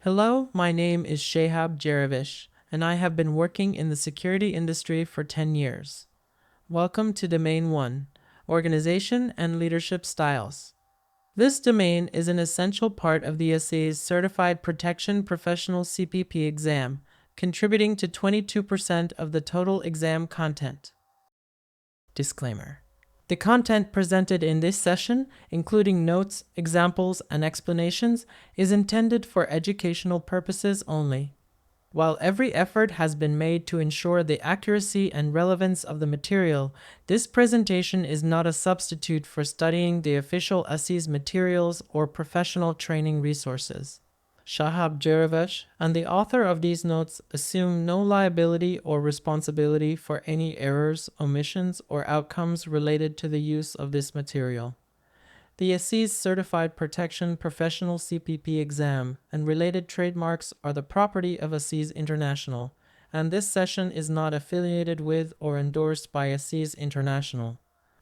Hello, my name is Shahab Geravesh, and I have been working in the security industry for 10 years. Welcome to Domain 1, Organization and Leadership Styles. This domain is an essential part of the ASIS Certified Protection Professional CPP exam, contributing to 22% of the total exam content. Disclaimer. The content presented in this session, including notes, examples, and explanations, is intended for educational purposes only. While every effort has been made to ensure the accuracy and relevance of the material, this presentation is not a substitute for studying the official ASIS materials or professional training resources. Shahab Geravesh and the author of these notes assume no liability or responsibility for any errors, omissions, or outcomes related to the use of this material. The ASIS Certified Protection Professional CPP exam and related trademarks are the property of ASIS International, and this session is not affiliated with or endorsed by ASIS International.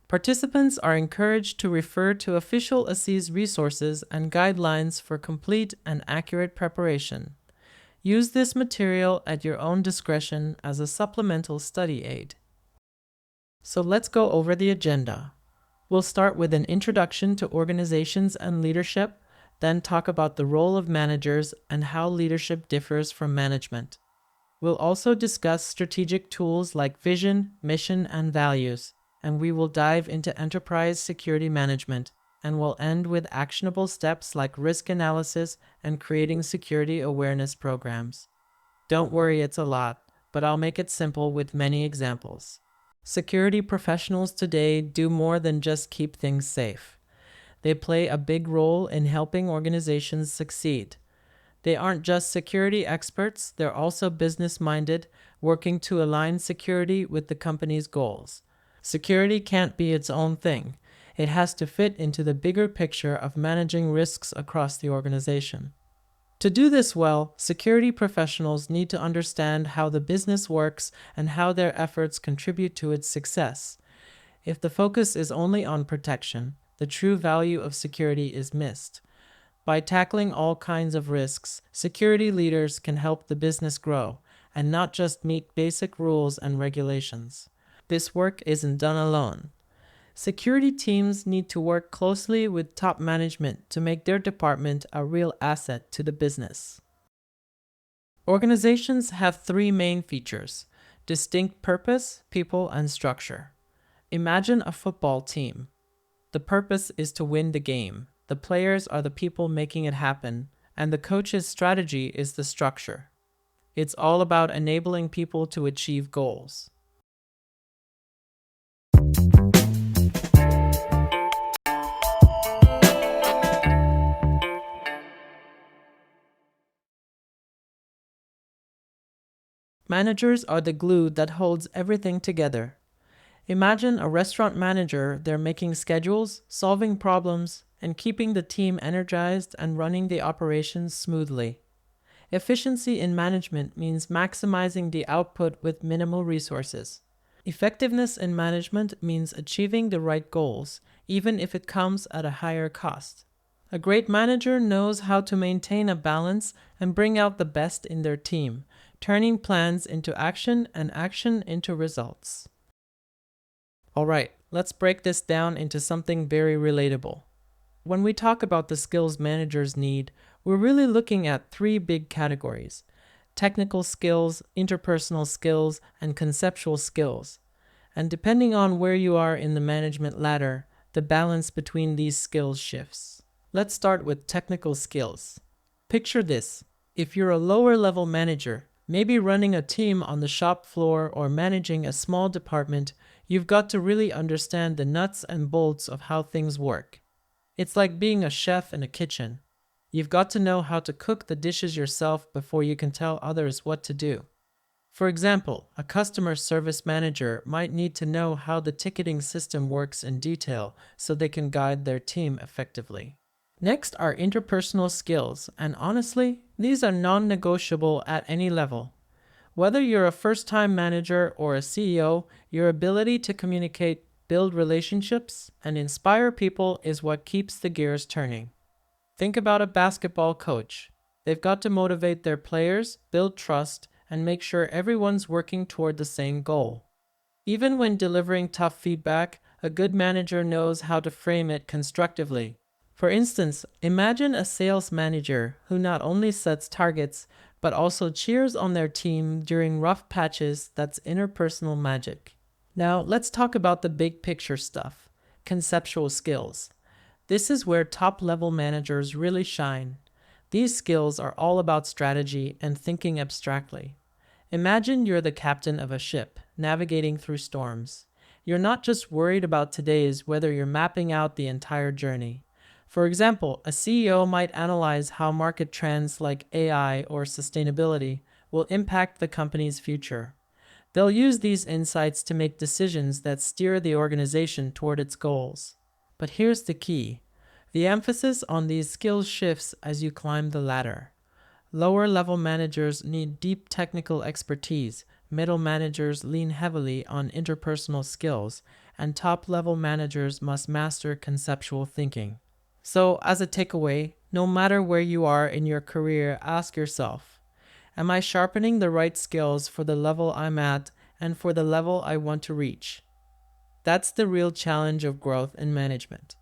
Participants are encouraged to refer to official ASIS resources and guidelines for complete and accurate preparation. Use this material at your own discretion as a supplemental study aid. So let's go over the agenda. We'll start with an introduction to organizations and leadership, then talk about the role of managers and how leadership differs from management. We'll also discuss strategic tools like vision, mission, and values. And we will dive into enterprise security management, and we'll end with actionable steps like risk analysis and creating security awareness programs. Don't worry, it's a lot, but I'll make it simple with many examples. Security professionals today do more than just keep things safe. They play a big role in helping organizations succeed. They aren't just security experts, they're also business-minded, working to align security with the company's goals. Security can't be its own thing. It has to fit into the bigger picture of managing risks across the organization. To do this well, security professionals need to understand how the business works and how their efforts contribute to its success. If the focus is only on protection, the true value of security is missed. By tackling all kinds of risks, security leaders can help the business grow and not just meet basic rules and regulations. This work isn't done alone. Security teams need to work closely with top management to make their department a real asset to the business. Organizations have three main features: distinct purpose, people, and structure. Imagine a football team. The purpose is to win the game. The players are the people making it happen, and the coach's strategy is the structure. It's all about enabling people to achieve goals. Managers are the glue that holds everything together. Imagine a restaurant manager. They're making schedules, solving problems, and keeping the team energized and running the operations smoothly. Efficiency in management means maximizing the output with minimal resources. Effectiveness in management means achieving the right goals, even if it comes at a higher cost. A great manager knows how to maintain a balance and bring out the best in their team, turning plans into action and action into results. All right, let's break this down into something very relatable. When we talk about the skills managers need, we're really looking at three big categories: technical skills, interpersonal skills, and conceptual skills. And depending on where you are in the management ladder, the balance between these skills shifts. Let's start with technical skills. Picture this: if you're a lower-level manager, maybe running a team on the shop floor or managing a small department, you've got to really understand the nuts and bolts of how things work. It's like being a chef in a kitchen. You've got to know how to cook the dishes yourself before you can tell others what to do. For example, a customer service manager might need to know how the ticketing system works in detail so they can guide their team effectively. Next are interpersonal skills, and honestly, these are non-negotiable at any level. Whether you're a first-time manager or a CEO, your ability to communicate, build relationships, and inspire people is what keeps the gears turning. Think about a basketball coach. They've got to motivate their players, build trust, and make sure everyone's working toward the same goal. Even when delivering tough feedback, a good manager knows how to frame it constructively. For instance, imagine a sales manager who not only sets targets, but also cheers on their team during rough patches. That's interpersonal magic. Now, let's talk about the big picture stuff, conceptual skills. This is where top-level managers really shine. These skills are all about strategy and thinking abstractly. Imagine you're the captain of a ship, navigating through storms. You're not just worried about today's weather, you're mapping out the entire journey. For example, a CEO might analyze how market trends like AI or sustainability will impact the company's future. They'll use these insights to make decisions that steer the organization toward its goals. But here's the key. The emphasis on these skills shifts as you climb the ladder. Lower level managers need deep technical expertise, middle managers lean heavily on interpersonal skills, and top level managers must master conceptual thinking. So, as a takeaway, no matter where you are in your career, ask yourself, am I sharpening the right skills for the level I'm at and for the level I want to reach? That's the real challenge of growth in management.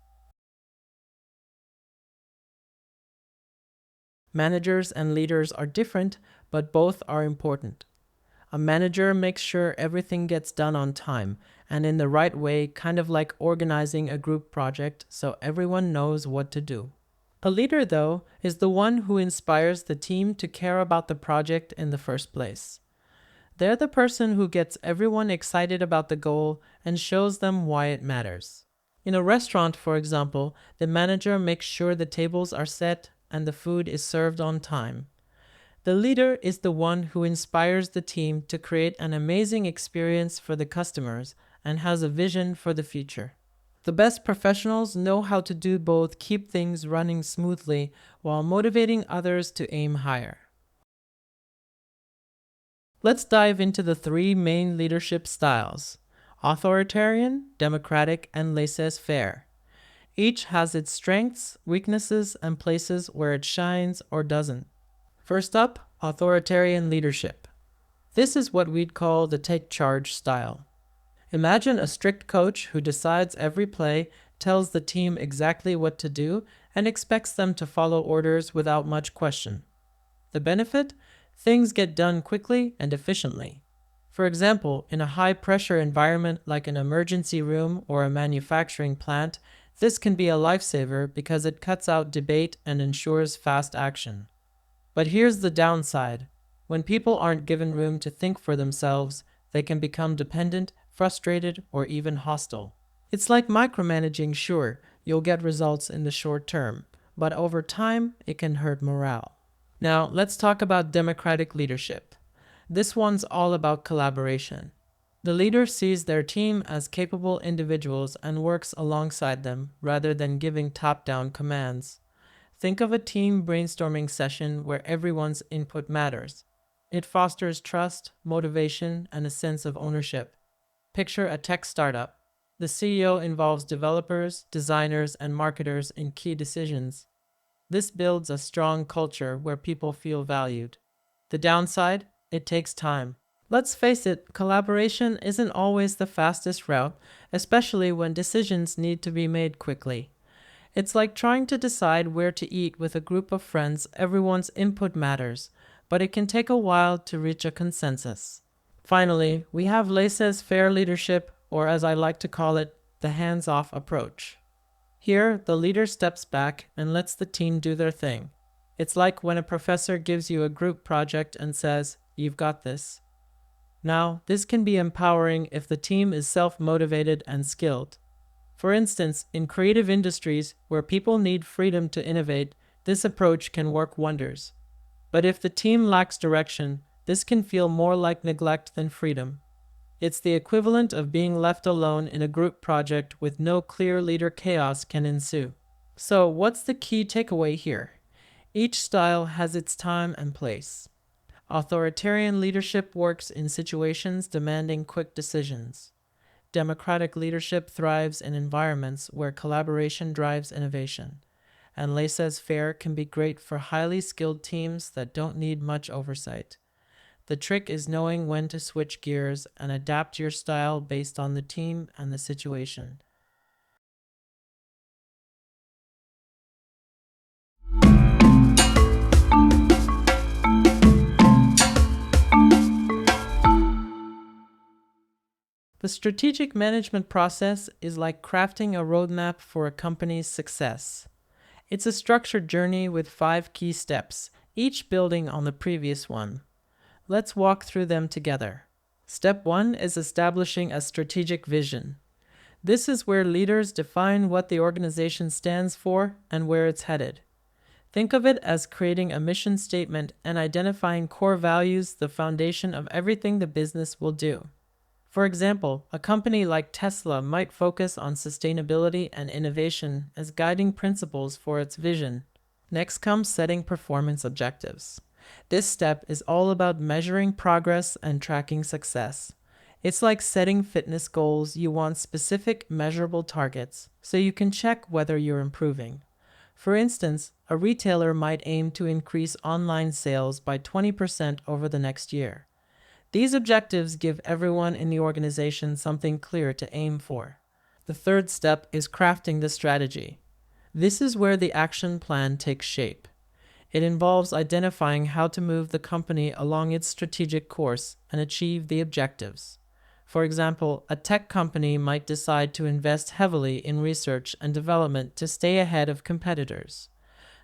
Managers and leaders are different, but both are important. A manager makes sure everything gets done on time and in the right way, kind of like organizing a group project so everyone knows what to do. A leader, though, is the one who inspires the team to care about the project in the first place. They're the person who gets everyone excited about the goal and shows them why it matters. In a restaurant, for example, the manager makes sure the tables are set and the food is served on time. The leader is the one who inspires the team to create an amazing experience for the customers and has a vision for the future. The best professionals know how to do both, keep things running smoothly while motivating others to aim higher. Let's dive into the three main leadership styles: authoritarian, democratic, and laissez-faire. Each has its strengths, weaknesses, and places where it shines or doesn't. First up, authoritarian leadership. This is what we'd call the take charge style. Imagine a strict coach who decides every play, tells the team exactly what to do, and expects them to follow orders without much question. The benefit? Things get done quickly and efficiently. For example, in a high-pressure environment like an emergency room or a manufacturing plant, this can be a lifesaver because it cuts out debate and ensures fast action. But here's the downside. When people aren't given room to think for themselves, they can become dependent, frustrated, or even hostile. It's like micromanaging. Sure, you'll get results in the short term, but over time, it can hurt morale. Now, let's talk about democratic leadership. This one's all about collaboration. The leader sees their team as capable individuals and works alongside them rather than giving top-down commands. Think of a team brainstorming session where everyone's input matters. It fosters trust, motivation, and a sense of ownership. Picture a tech startup. The CEO involves developers, designers, and marketers in key decisions. This builds a strong culture where people feel valued. The downside? It takes time. Let's face it, collaboration isn't always the fastest route, especially when decisions need to be made quickly. It's like trying to decide where to eat with a group of friends. Everyone's input matters, but it can take a while to reach a consensus. Finally, we have laissez-faire leadership, or as I like to call it, the hands-off approach. Here, the leader steps back and lets the team do their thing. It's like when a professor gives you a group project and says, "You've got this." Now, this can be empowering if the team is self-motivated and skilled. For instance, in creative industries where people need freedom to innovate, this approach can work wonders. But if the team lacks direction, this can feel more like neglect than freedom. It's the equivalent of being left alone in a group project with no clear leader. Chaos can ensue. So, what's the key takeaway here? Each style has its time and place. Authoritarian leadership works in situations demanding quick decisions. Democratic leadership thrives in environments where collaboration drives innovation. and laissez-faire can be great for highly skilled teams that don't need much oversight. The trick is knowing when to switch gears and adapt your style based on the team and the situation. The strategic management process is like crafting a roadmap for a company's success. It's a structured journey with 5 key steps, each building on the previous one. Let's walk through them together. Step 1 is establishing a strategic vision. This is where leaders define what the organization stands for and where it's headed. Think of it as creating a mission statement and identifying core values, the foundation of everything the business will do. For example, a company like Tesla might focus on sustainability and innovation as guiding principles for its vision. Next comes setting performance objectives. This step is all about measuring progress and tracking success. It's like setting fitness goals. You want specific, measurable targets so you can check whether you're improving. For instance, a retailer might aim to increase online sales by 20% over the next year. These objectives give everyone in the organization something clear to aim for. The third step is crafting the strategy. This is where the action plan takes shape. It involves identifying how to move the company along its strategic course and achieve the objectives. For example, a tech company might decide to invest heavily in research and development to stay ahead of competitors.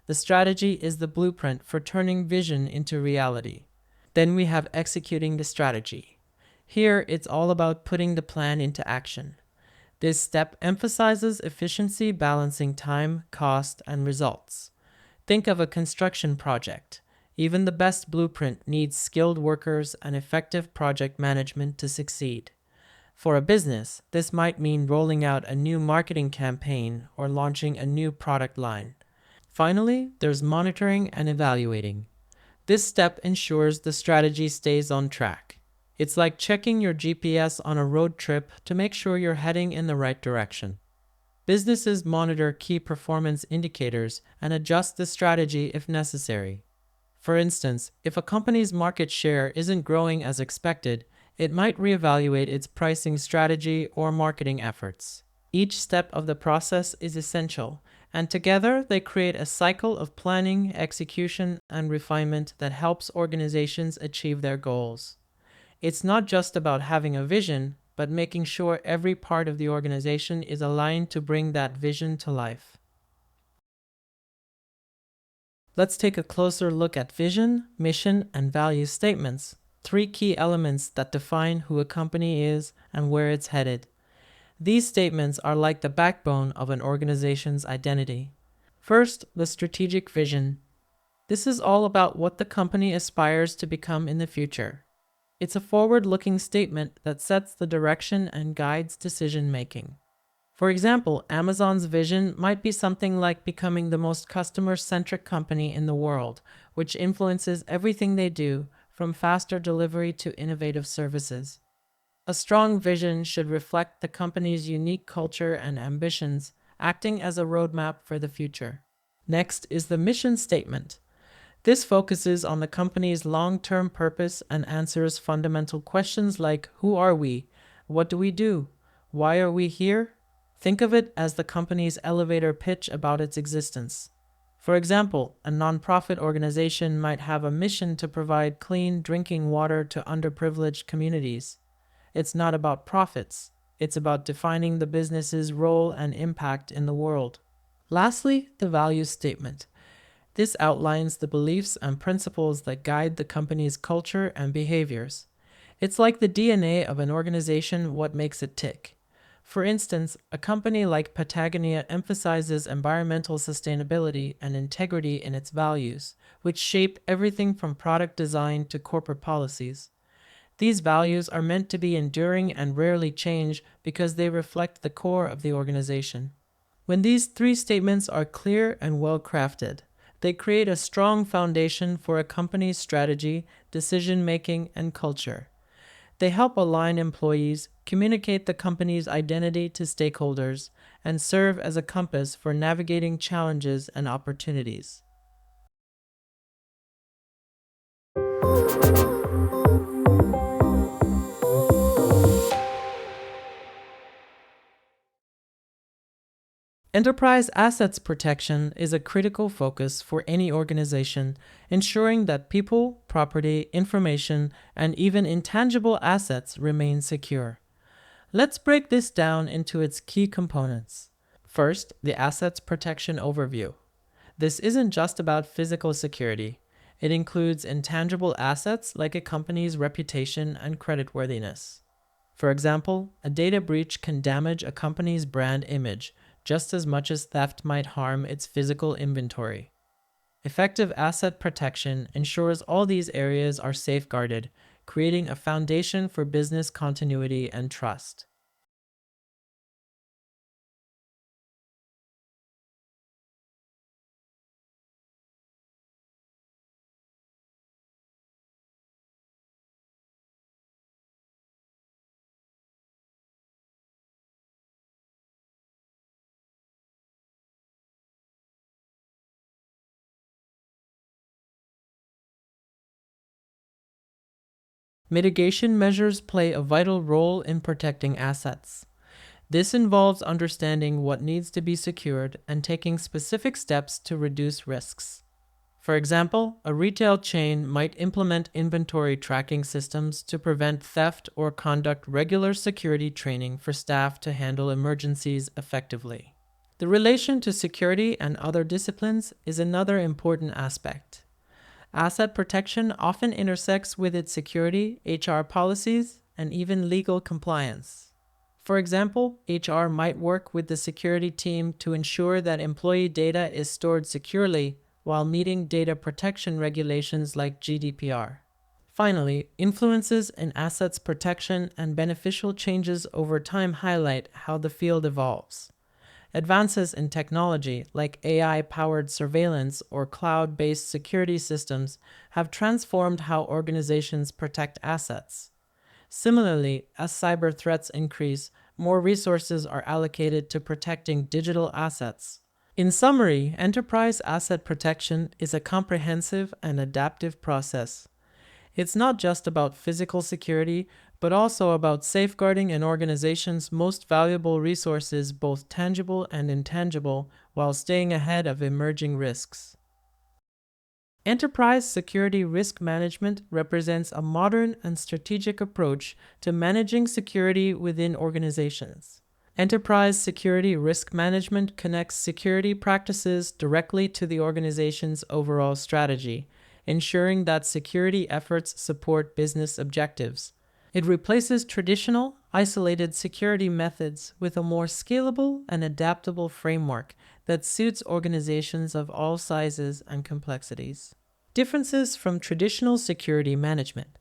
The strategy is the blueprint for turning vision into reality. Then we have executing the strategy. Here, it's all about putting the plan into action. This step emphasizes efficiency, balancing time, cost, and results. Think of a construction project. Even the best blueprint needs skilled workers and effective project management to succeed. For a business, this might mean rolling out a new marketing campaign or launching a new product line. Finally, there's monitoring and evaluating. This step ensures the strategy stays on track. It's like checking your GPS on a road trip to make sure you're heading in the right direction. Businesses monitor key performance indicators and adjust the strategy if necessary. For instance, if a company's market share isn't growing as expected, it might reevaluate its pricing strategy or marketing efforts. Each step of the process is essential, and together they create a cycle of planning, execution, and refinement that helps organizations achieve their goals. It's not just about having a vision, but making sure every part of the organization is aligned to bring that vision to life. Let's take a closer look at vision, mission, and value statements, 3 key elements that define who a company is and where it's headed. These statements are like the backbone of an organization's identity. First, the strategic vision. This is all about what the company aspires to become in the future. It's a forward-looking statement that sets the direction and guides decision-making. For example, Amazon's vision might be something like becoming the most customer-centric company in the world, which influences everything they do, from faster delivery to innovative services. A strong vision should reflect the company's unique culture and ambitions, acting as a roadmap for the future. Next is the mission statement. This focuses on the company's long-term purpose and answers fundamental questions like, who are we? What do we do? Why are we here? Think of it as the company's elevator pitch about its existence. For example, a nonprofit organization might have a mission to provide clean drinking water to underprivileged communities. It's not about profits. It's about defining the business's role and impact in the world. Lastly, the value statement. This outlines the beliefs and principles that guide the company's culture and behaviors. It's like the DNA of an organization, what makes it tick. For instance, a company like Patagonia emphasizes environmental sustainability and integrity in its values, which shape everything from product design to corporate policies. These values are meant to be enduring and rarely change because they reflect the core of the organization. When these 3 statements are clear and well crafted, they create a strong foundation for a company's strategy, decision-making, and culture. They help align employees, communicate the company's identity to stakeholders, and serve as a compass for navigating challenges and opportunities. Enterprise assets protection is a critical focus for any organization, ensuring that people, property, information, and even intangible assets remain secure. Let's break this down into its key components. First, the assets protection overview. This isn't just about physical security. It includes intangible assets like a company's reputation and creditworthiness. For example, a data breach can damage a company's brand image just as much as theft might harm its physical inventory. Effective asset protection ensures all these areas are safeguarded, creating a foundation for business continuity and trust. Mitigation measures play a vital role in protecting assets. This involves understanding what needs to be secured and taking specific steps to reduce risks. For example, a retail chain might implement inventory tracking systems to prevent theft or conduct regular security training for staff to handle emergencies effectively. The relation to security and other disciplines is another important aspect. Asset protection often intersects with its security, HR policies, and even legal compliance. For example, HR might work with the security team to ensure that employee data is stored securely while meeting data protection regulations like GDPR. Finally, influences in assets protection and beneficial changes over time highlight how the field evolves. Advances in technology like AI-powered surveillance or cloud-based security systems have transformed how organizations protect assets. Similarly, as cyber threats increase, more resources are allocated to protecting digital assets. In summary, enterprise asset protection is a comprehensive and adaptive process. It's not just about physical security, but also about safeguarding an organization's most valuable resources, both tangible and intangible, while staying ahead of emerging risks. Enterprise security risk management represents a modern and strategic approach to managing security within organizations. Enterprise security risk management connects security practices directly to the organization's overall strategy, ensuring that security efforts support business objectives. It replaces traditional, isolated security methods with a more scalable and adaptable framework that suits organizations of all sizes and complexities. Differences from traditional security management.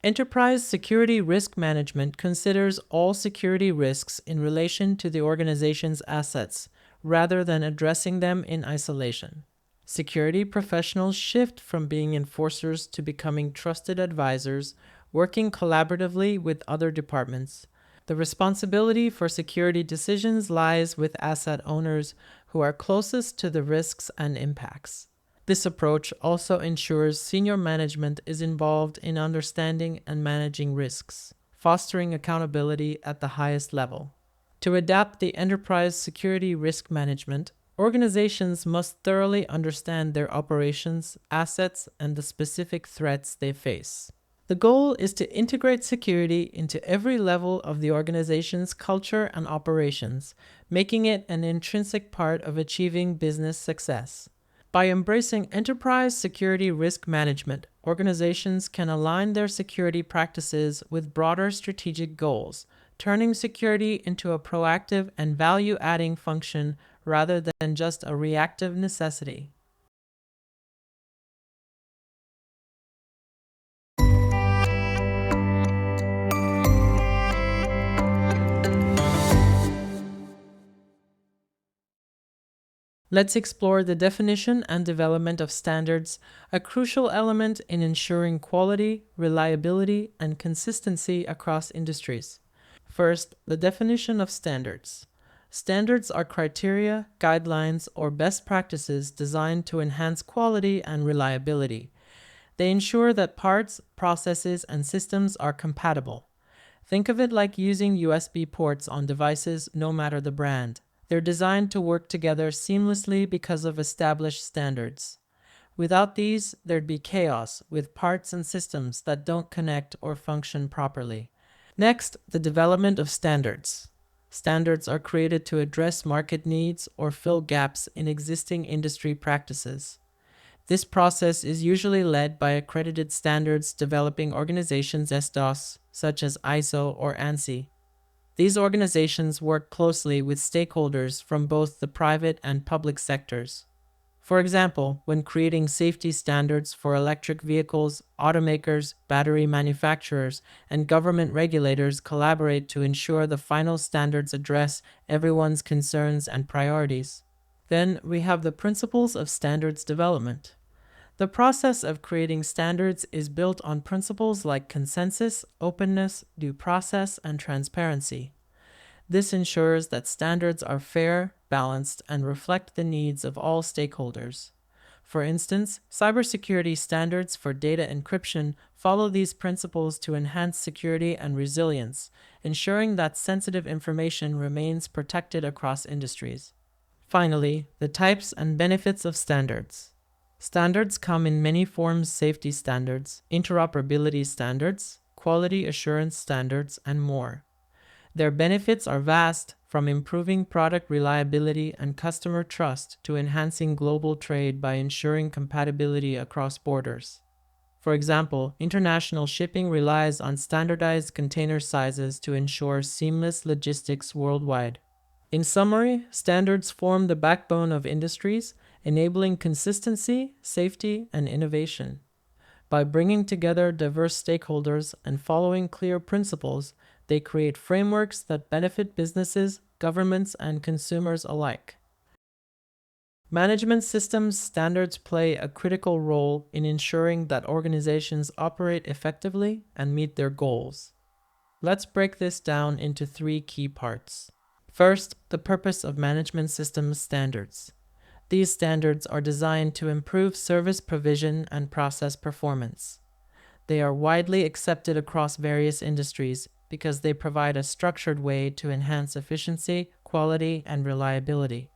Enterprise security risk management considers all security risks in relation to the organization's assets, rather than addressing them in isolation. Security professionals shift from being enforcers to becoming trusted advisors, working collaboratively with other departments. The responsibility for security decisions lies with asset owners who are closest to the risks and impacts. This approach also ensures senior management is involved in understanding and managing risks, fostering accountability at the highest level. To adapt the enterprise security risk management, organizations must thoroughly understand their operations, assets, and the specific threats they face. The goal is to integrate security into every level of the organization's culture and operations, making it an intrinsic part of achieving business success. By embracing enterprise security risk management, organizations can align their security practices with broader strategic goals, turning security into a proactive and value-adding function rather than just a reactive necessity. Let's explore the definition and development of standards, a crucial element in ensuring quality, reliability, and consistency across industries. First, the definition of standards. Standards are criteria, guidelines, or best practices designed to enhance quality and reliability. They ensure that parts, processes, and systems are compatible. Think of it like using USB ports on devices, no matter the brand. They're designed to work together seamlessly because of established standards. Without these, there'd be chaos with parts and systems that don't connect or function properly. Next, the development of standards. Standards are created to address market needs or fill gaps in existing industry practices. This process is usually led by accredited standards developing organizations SDOS, such as ISO or ANSI. These organizations work closely with stakeholders from both the private and public sectors. For example, when creating safety standards for electric vehicles, automakers, battery manufacturers, and government regulators collaborate to ensure the final standards address everyone's concerns and priorities. Then we have the principles of standards development. The process of creating standards is built on principles like consensus, openness, due process, and transparency. This ensures that standards are fair, balanced, and reflect the needs of all stakeholders. For instance, cybersecurity standards for data encryption follow these principles to enhance security and resilience, ensuring that sensitive information remains protected across industries. Finally, the types and benefits of standards. Standards come in many forms: safety standards, interoperability standards, quality assurance standards, and more. Their benefits are vast, from improving product reliability and customer trust to enhancing global trade by ensuring compatibility across borders. For example, international shipping relies on standardized container sizes to ensure seamless logistics worldwide. In summary, standards form the backbone of industries, enabling consistency, safety, and innovation. By bringing together diverse stakeholders and following clear principles, they create frameworks that benefit businesses, governments, and consumers alike. Management systems standards play a critical role in ensuring that organizations operate effectively and meet their goals. Let's break this down into three key parts. First, the purpose of management systems standards. These standards are designed to improve service provision and process performance. They are widely accepted across various industries because they provide a structured way to enhance efficiency, quality, and reliability.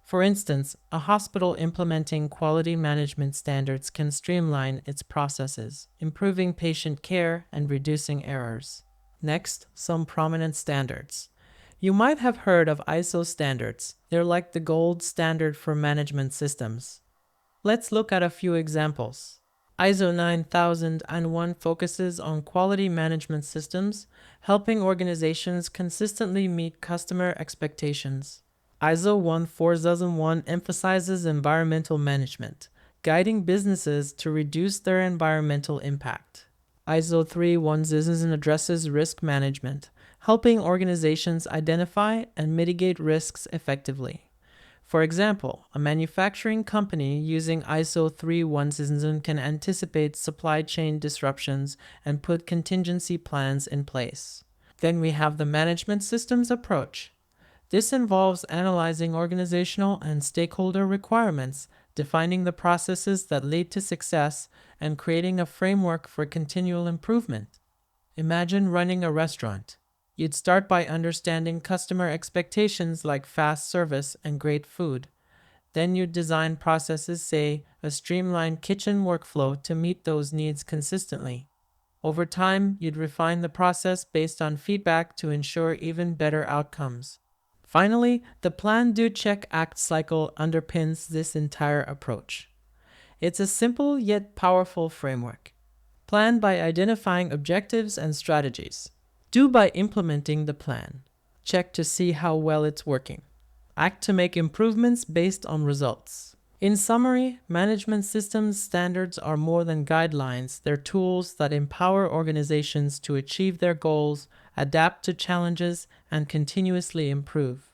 For instance, a hospital implementing quality management standards can streamline its processes, improving patient care and reducing errors. Next, some prominent standards. You might have heard of ISO standards. They're like the gold standard for management systems. Let's look at a few examples. ISO 9001 focuses on quality management systems, helping organizations consistently meet customer expectations. ISO 14001 emphasizes environmental management, guiding businesses to reduce their environmental impact. ISO 31000 addresses risk management, helping organizations identify and mitigate risks effectively. For example, a manufacturing company using ISO 31000 can anticipate supply chain disruptions and put contingency plans in place. Then we have the management systems approach. This involves analyzing organizational and stakeholder requirements, defining the processes that lead to success, and creating a framework for continual improvement. Imagine running a restaurant. You'd start by understanding customer expectations like fast service and great food. Then you'd design processes, say, a streamlined kitchen workflow to meet those needs consistently. Over time, you'd refine the process based on feedback to ensure even better outcomes. Finally, the plan, do, check, act cycle underpins this entire approach. It's a simple yet powerful framework. Plan by identifying objectives and strategies. Do by implementing the plan. Check to see how well it's working. Act to make improvements based on results. In summary, management systems standards are more than guidelines. They're tools that empower organizations to achieve their goals, adapt to challenges, and continuously improve.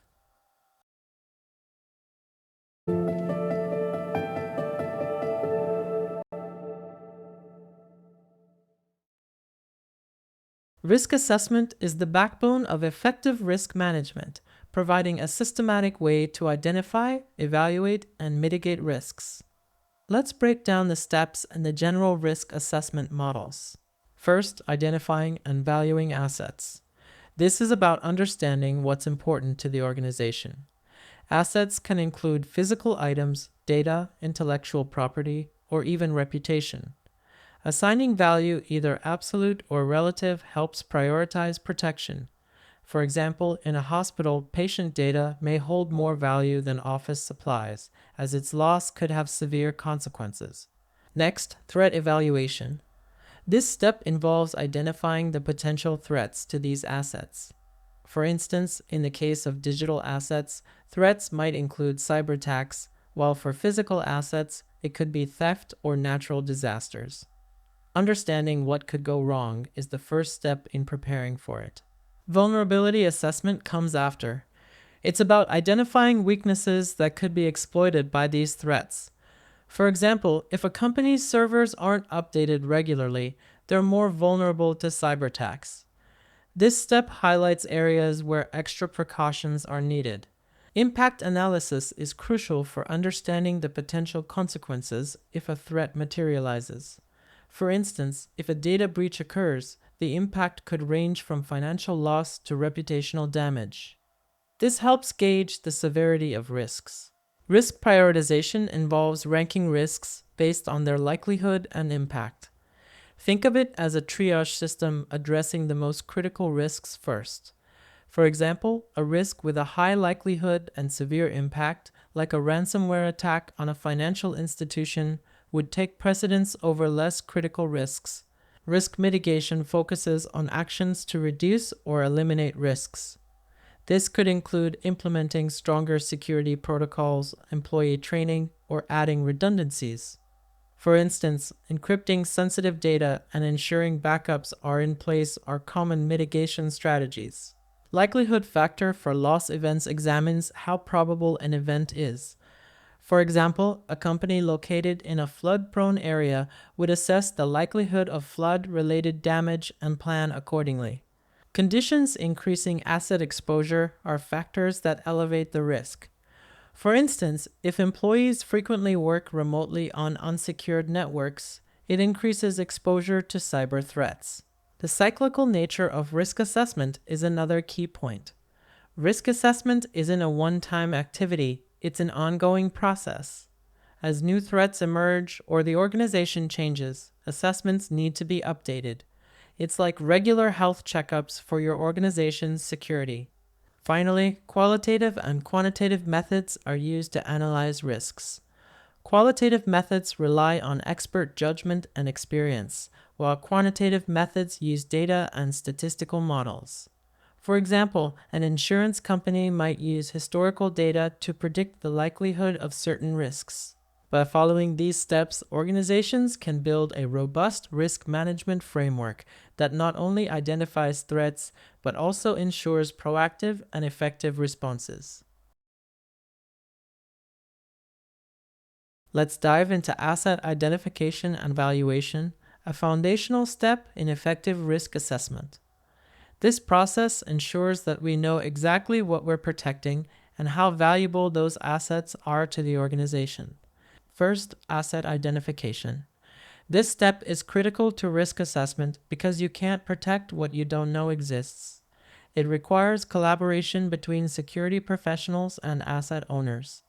Risk assessment is the backbone of effective risk management. providing a systematic way to identify, evaluate, and mitigate risks. Let's break down the steps and the general risk assessment models. First, identifying and valuing assets. This is about understanding what's important to the organization. Assets can include physical items, data, intellectual property, or even reputation. Assigning value, either absolute or relative, helps prioritize protection. For example, in a hospital, patient data may hold more value than office supplies, as its loss could have severe consequences. Next, threat evaluation. This step involves identifying the potential threats to these assets. For instance, in the case of digital assets, threats might include cyber attacks, while for physical assets, it could be theft or natural disasters. Understanding what could go wrong is the first step in preparing for it. Vulnerability assessment comes after. It's about identifying weaknesses that could be exploited by these threats. For example, if a company's servers aren't updated regularly, they're more vulnerable to cyber attacks. This step highlights areas where extra precautions are needed. Impact analysis is crucial for understanding the potential consequences if a threat materializes. For instance, if a data breach occurs, the impact could range from financial loss to reputational damage. This helps gauge the severity of risks. Risk prioritization involves ranking risks based on their likelihood and impact. Think of it as a triage system addressing the most critical risks first. For example, a risk with a high likelihood and severe impact, like a ransomware attack on a financial institution, would take precedence over less critical risks. Risk mitigation focuses on actions to reduce or eliminate risks. This could include implementing stronger security protocols, employee training, or adding redundancies. For instance, encrypting sensitive data and ensuring backups are in place are common mitigation strategies. Likelihood factor for loss events examines how probable an event is. For example, a company located in a flood-prone area would assess the likelihood of flood-related damage and plan accordingly. Conditions increasing asset exposure are factors that elevate the risk. For instance, if employees frequently work remotely on unsecured networks, it increases exposure to cyber threats. The cyclical nature of risk assessment is another key point. Risk assessment isn't a one-time activity, it's an ongoing process. As new threats emerge or the organization changes, assessments need to be updated. It's like regular health checkups for your organization's security. Finally, qualitative and quantitative methods are used to analyze risks. Qualitative methods rely on expert judgment and experience, while quantitative methods use data and statistical models. For example, an insurance company might use historical data to predict the likelihood of certain risks. By following these steps, organizations can build a robust risk management framework that not only identifies threats, but also ensures proactive and effective responses. Let's dive into asset identification and valuation, a foundational step in effective risk assessment. This process ensures that we know exactly what we're protecting and how valuable those assets are to the organization. First, asset identification. This step is critical to risk assessment because you can't protect what you don't know exists. It requires collaboration between security professionals and asset owners.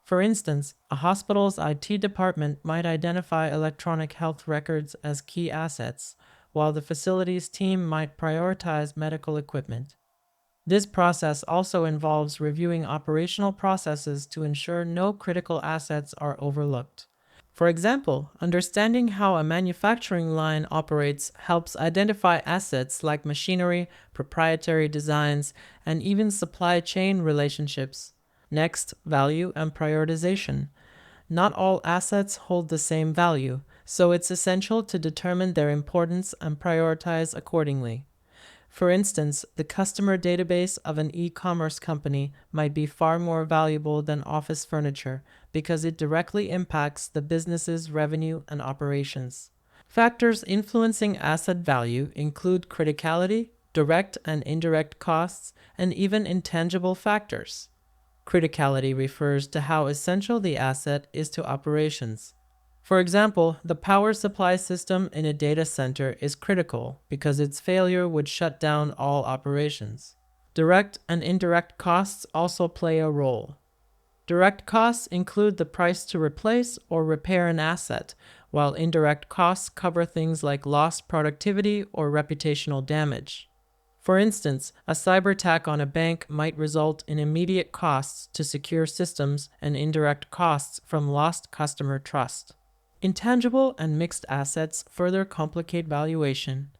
For instance, a hospital's IT department might identify electronic health records as key assets, while the facilities team might prioritize medical equipment. This process also involves reviewing operational processes to ensure no critical assets are overlooked. For example, understanding how a manufacturing line operates helps identify assets like machinery, proprietary designs, and even supply chain relationships. Next, value and prioritization. Not all assets hold the same value, so it's essential to determine their importance and prioritize accordingly. For instance, the customer database of an e-commerce company might be far more valuable than office furniture because it directly impacts the business's revenue and operations. Factors influencing asset value include criticality, direct and indirect costs, and even intangible factors. Criticality refers to how essential the asset is to operations. For example, the power supply system in a data center is critical because its failure would shut down all operations. Direct and indirect costs also play a role. Direct costs include the price to replace or repair an asset, while indirect costs cover things like lost productivity or reputational damage. For instance, a cyber attack on a bank might result in immediate costs to secure systems and indirect costs from lost customer trust. Intangible and mixed assets further complicate valuation.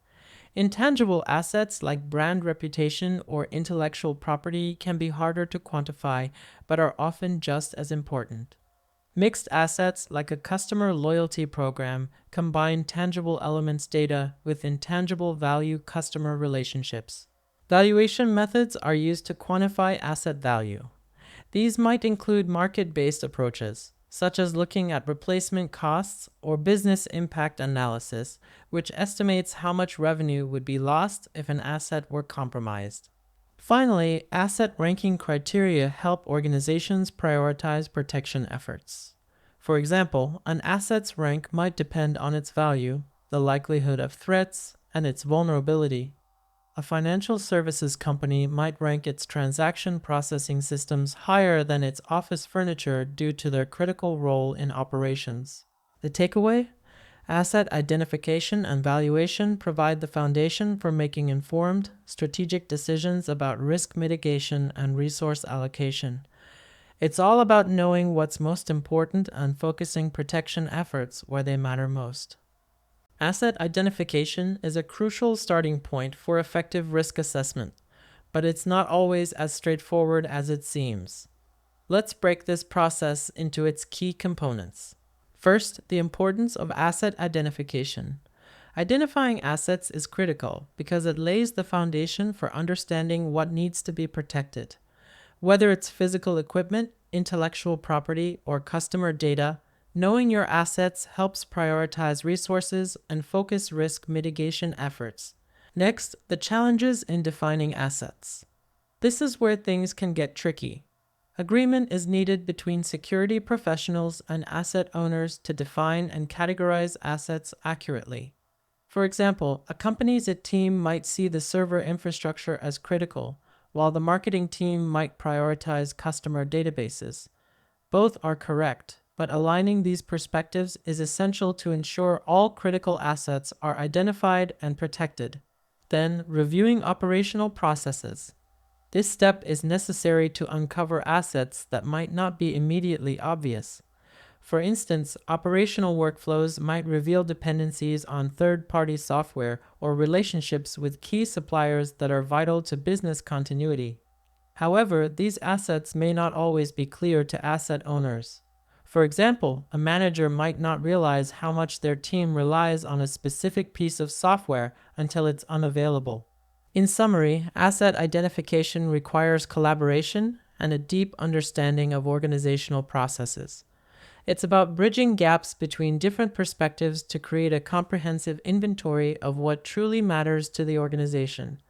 Intangible assets like brand reputation or intellectual property can be harder to quantify, but are often just as important. Mixed assets like a customer loyalty program combine tangible elements data with intangible value customer relationships. Valuation methods are used to quantify asset value. These might include market-based approaches, such as looking at replacement costs or business impact analysis, which estimates how much revenue would be lost if an asset were compromised. Finally, asset ranking criteria help organizations prioritize protection efforts. For example, an asset's rank might depend on its value, the likelihood of threats, and its vulnerability. A financial services company might rank its transaction processing systems higher than its office furniture due to their critical role in operations. The takeaway? Asset identification and valuation provide the foundation for making informed, strategic decisions about risk mitigation and resource allocation. It's all about knowing what's most important and focusing protection efforts where they matter most. Asset identification is a crucial starting point for effective risk assessment, but it's not always as straightforward as it seems. Let's break this process into its key components. First, the importance of asset identification. Identifying assets is critical because it lays the foundation for understanding what needs to be protected. Whether it's physical equipment, intellectual property, or customer data, knowing your assets helps prioritize resources and focus risk mitigation efforts. Next, the challenges in defining assets. This is where things can get tricky. Agreement is needed between security professionals and asset owners to define and categorize assets accurately. For example, a company's team might see the server infrastructure as critical, while the marketing team might prioritize customer databases. Both are correct, but aligning these perspectives is essential to ensure all critical assets are identified and protected. Then, reviewing operational processes. This step is necessary to uncover assets that might not be immediately obvious. For instance, operational workflows might reveal dependencies on third-party software or relationships with key suppliers that are vital to business continuity. However, these assets may not always be clear to asset owners. For example, a manager might not realize how much their team relies on a specific piece of software until it's unavailable. In summary, asset identification requires collaboration and a deep understanding of organizational processes. It's about bridging gaps between different perspectives to create a comprehensive inventory of what truly matters to the organization.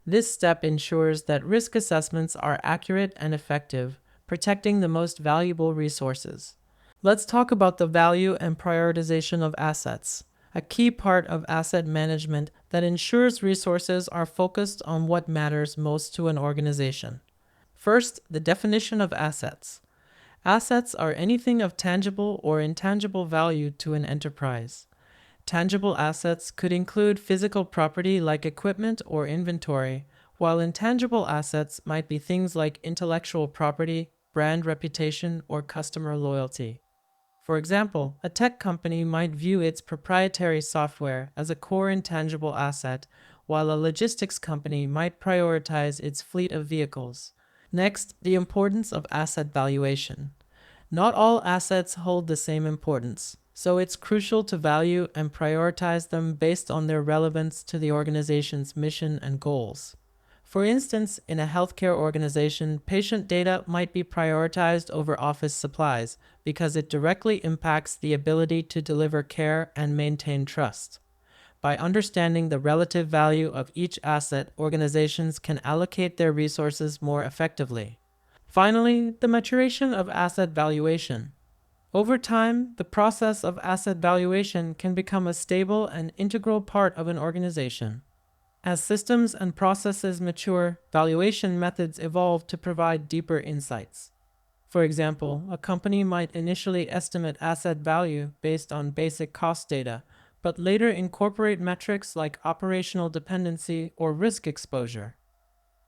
This step ensures that risk assessments are accurate and effective, protecting the most valuable resources. Let's talk about the value and prioritization of assets, a key part of asset management that ensures resources are focused on what matters most to an organization. First, the definition of assets. Assets are anything of tangible or intangible value to an enterprise. Tangible assets could include physical property like equipment or inventory, while intangible assets might be things like intellectual property, brand reputation, or customer loyalty. For example, a tech company might view its proprietary software as a core intangible asset, while a logistics company might prioritize its fleet of vehicles. Next, the importance of asset valuation. Not all assets hold the same importance, so it's crucial to value and prioritize them based on their relevance to the organization's mission and goals. For instance, in a healthcare organization, patient data might be prioritized over office supplies because it directly impacts the ability to deliver care and maintain trust. By understanding the relative value of each asset, organizations can allocate their resources more effectively. Finally, the maturation of asset valuation. Over time, the process of asset valuation can become a stable and integral part of an organization. As systems and processes mature, valuation methods evolve to provide deeper insights. For example, a company might initially estimate asset value based on basic cost data, but later incorporate metrics like operational dependency or risk exposure.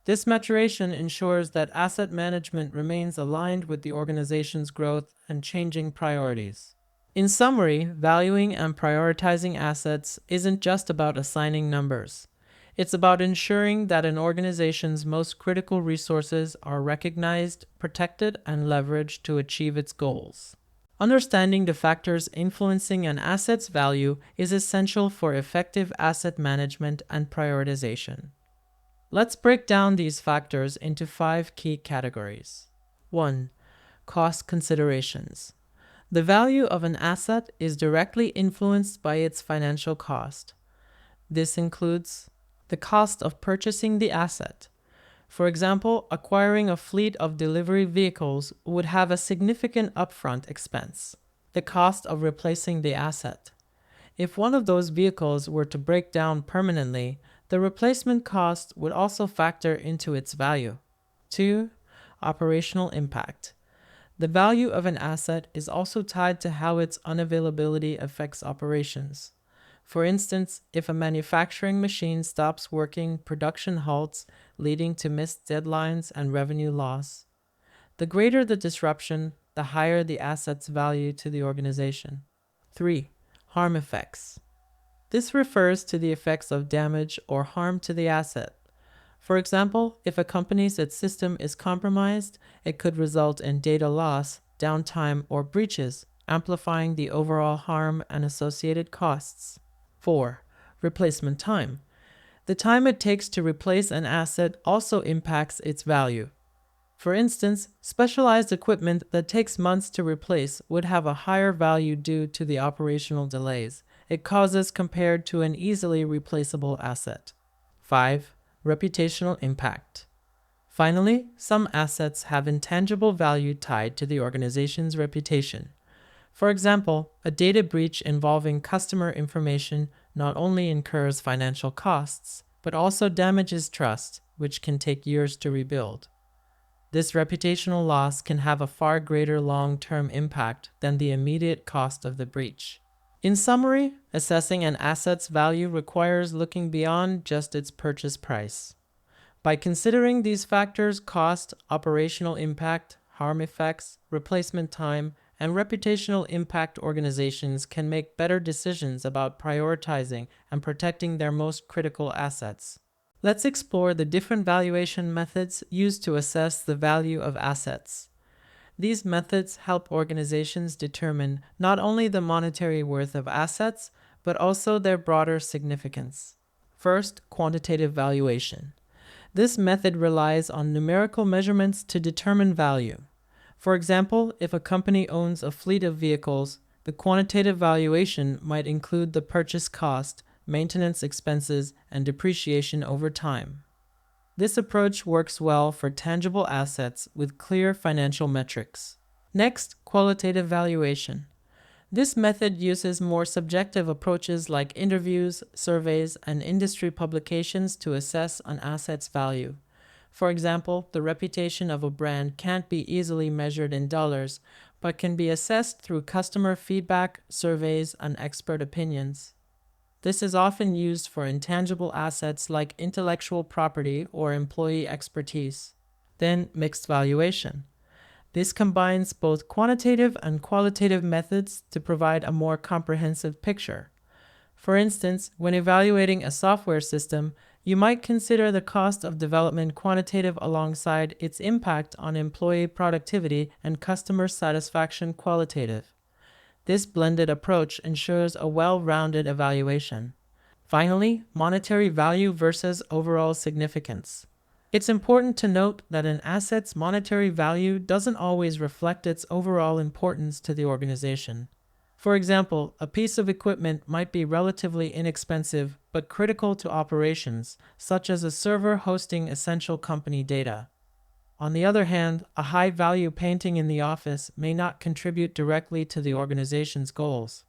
This maturation ensures that asset management remains aligned with the organization's growth and changing priorities. In summary, valuing and prioritizing assets isn't just about assigning numbers. It's about ensuring that an organization's most critical resources are recognized, protected, and leveraged to achieve its goals. Understanding the factors influencing an asset's value is essential for effective asset management and prioritization. Let's break down these factors into 5 key categories. 1. Cost considerations. The value of an asset is directly influenced by its financial cost. This includes the cost of purchasing the asset. For example, acquiring a fleet of delivery vehicles would have a significant upfront expense. The cost of replacing the asset. If one of those vehicles were to break down permanently, the replacement cost would also factor into its value. 2. Operational impact. The value of an asset is also tied to how its unavailability affects operations. For instance, if a manufacturing machine stops working, production halts, leading to missed deadlines and revenue loss. The greater the disruption, the higher the asset's value to the organization. 3. Harm effects. This refers to the effects of damage or harm to the asset. For example, if a company's system is compromised, it could result in data loss, downtime, or breaches, amplifying the overall harm and associated costs. 4. Replacement time. The time it takes to replace an asset also impacts its value. For instance, specialized equipment that takes months to replace would have a higher value due to the operational delays it causes compared to an easily replaceable asset. 5. Reputational impact. Finally, some assets have intangible value tied to the organization's reputation. For example, a data breach involving customer information not only incurs financial costs, but also damages trust, which can take years to rebuild. This reputational loss can have a far greater long-term impact than the immediate cost of the breach. In summary, assessing an asset's value requires looking beyond just its purchase price. By considering these factors, cost, operational impact, harm effects, replacement time, and reputational impact, organizations can make better decisions about prioritizing and protecting their most critical assets. Let's explore the different valuation methods used to assess the value of assets. These methods help organizations determine not only the monetary worth of assets, but also their broader significance. First, quantitative valuation. This method relies on numerical measurements to determine value. For example, if a company owns a fleet of vehicles, the quantitative valuation might include the purchase cost, maintenance expenses, and depreciation over time. This approach works well for tangible assets with clear financial metrics. Next, qualitative valuation. This method uses more subjective approaches like interviews, surveys, and industry publications to assess an asset's value. For example, the reputation of a brand can't be easily measured in dollars, but can be assessed through customer feedback, surveys, and expert opinions. This is often used for intangible assets like intellectual property or employee expertise. Then, mixed valuation. This combines both quantitative and qualitative methods to provide a more comprehensive picture. For instance, when evaluating a software system, you might consider the cost of development quantitative alongside its impact on employee productivity and customer satisfaction qualitative. This blended approach ensures a well-rounded evaluation. Finally, monetary value versus overall significance. It's important to note that an asset's monetary value doesn't always reflect its overall importance to the organization. For example, a piece of equipment might be relatively inexpensive but critical to operations, such as a server hosting essential company data. On the other hand, a high-value painting in the office may not contribute directly to the organization's goals.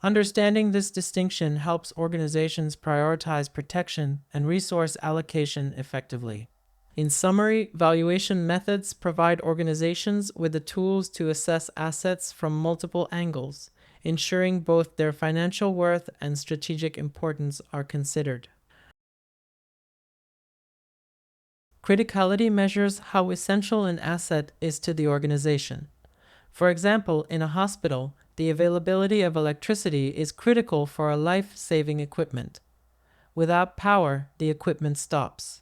Understanding this distinction helps organizations prioritize protection and resource allocation effectively. In summary, valuation methods provide organizations with the tools to assess assets from multiple angles, ensuring both their financial worth and strategic importance are considered. Criticality measures how essential an asset is to the organization. For example, in a hospital, the availability of electricity is critical for a life-saving equipment. Without power, the equipment stops.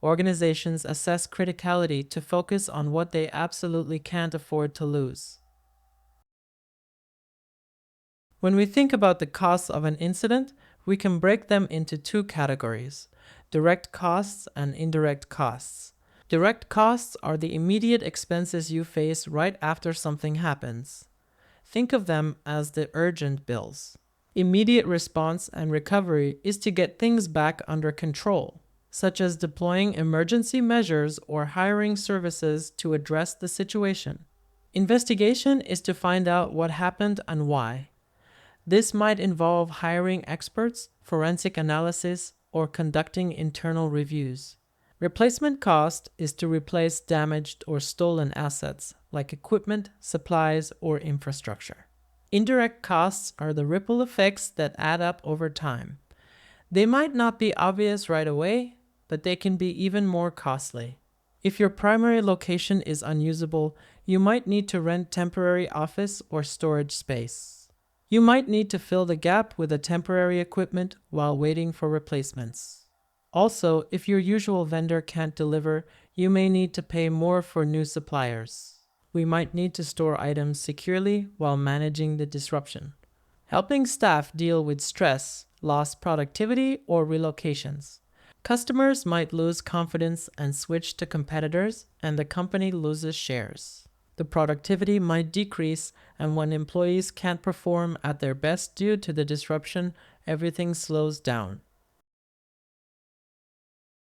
Organizations assess criticality to focus on what they absolutely can't afford to lose. When we think about the costs of an incident, we can break them into two categories: direct costs and indirect costs. Direct costs are the immediate expenses you face right after something happens. Think of them as the urgent bills. Immediate response and recovery is to get things back under control, such as deploying emergency measures or hiring services to address the situation. Investigation is to find out what happened and why. This might involve hiring experts, forensic analysis, or conducting internal reviews. Replacement cost is to replace damaged or stolen assets, like equipment, supplies, or infrastructure. Indirect costs are the ripple effects that add up over time. They might not be obvious right away, but they can be even more costly. If your primary location is unusable, you might need to rent temporary office or storage space. You might need to fill the gap with a temporary equipment while waiting for replacements. Also, if your usual vendor can't deliver, you may need to pay more for new suppliers. We might need to store items securely while managing the disruption. Helping staff deal with stress, lost productivity, or relocations. Customers might lose confidence and switch to competitors, and the company loses shares. The productivity might decrease, and when employees can't perform at their best due to the disruption, everything slows down.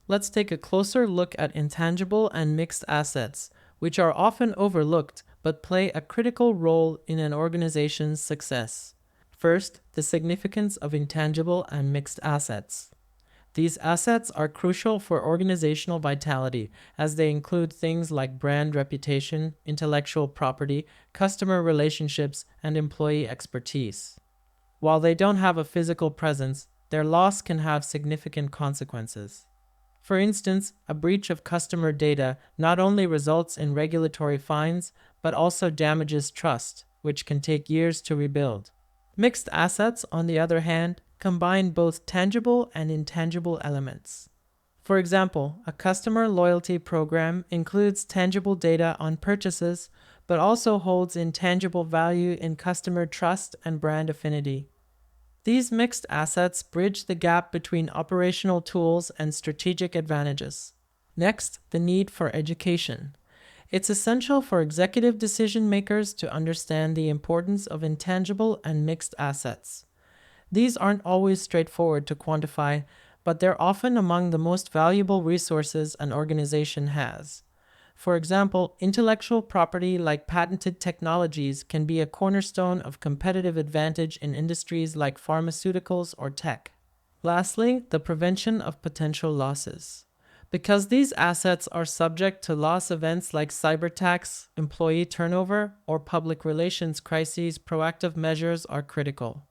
Let's take a closer look at intangible and mixed assets, which are often overlooked but play a critical role in an organization's success. First, the significance of intangible and mixed assets. These assets are crucial for organizational vitality, as they include things like brand reputation, intellectual property, customer relationships, and employee expertise. While they don't have a physical presence, their loss can have significant consequences. For instance, a breach of customer data not only results in regulatory fines, but also damages trust, which can take years to rebuild. Mixed assets, on the other hand, combine both tangible and intangible elements. For example, a customer loyalty program includes tangible data on purchases, but also holds intangible value in customer trust and brand affinity. These mixed assets bridge the gap between operational tools and strategic advantages. Next, the need for education. It's essential for executive decision makers to understand the importance of intangible and mixed assets. These aren't always straightforward to quantify, but they're often among the most valuable resources an organization has. For example, intellectual property like patented technologies can be a cornerstone of competitive advantage in industries like pharmaceuticals or tech. Lastly, the prevention of potential losses. Because these assets are subject to loss events like cyber attacks, employee turnover, or public relations crises, proactive measures are critical.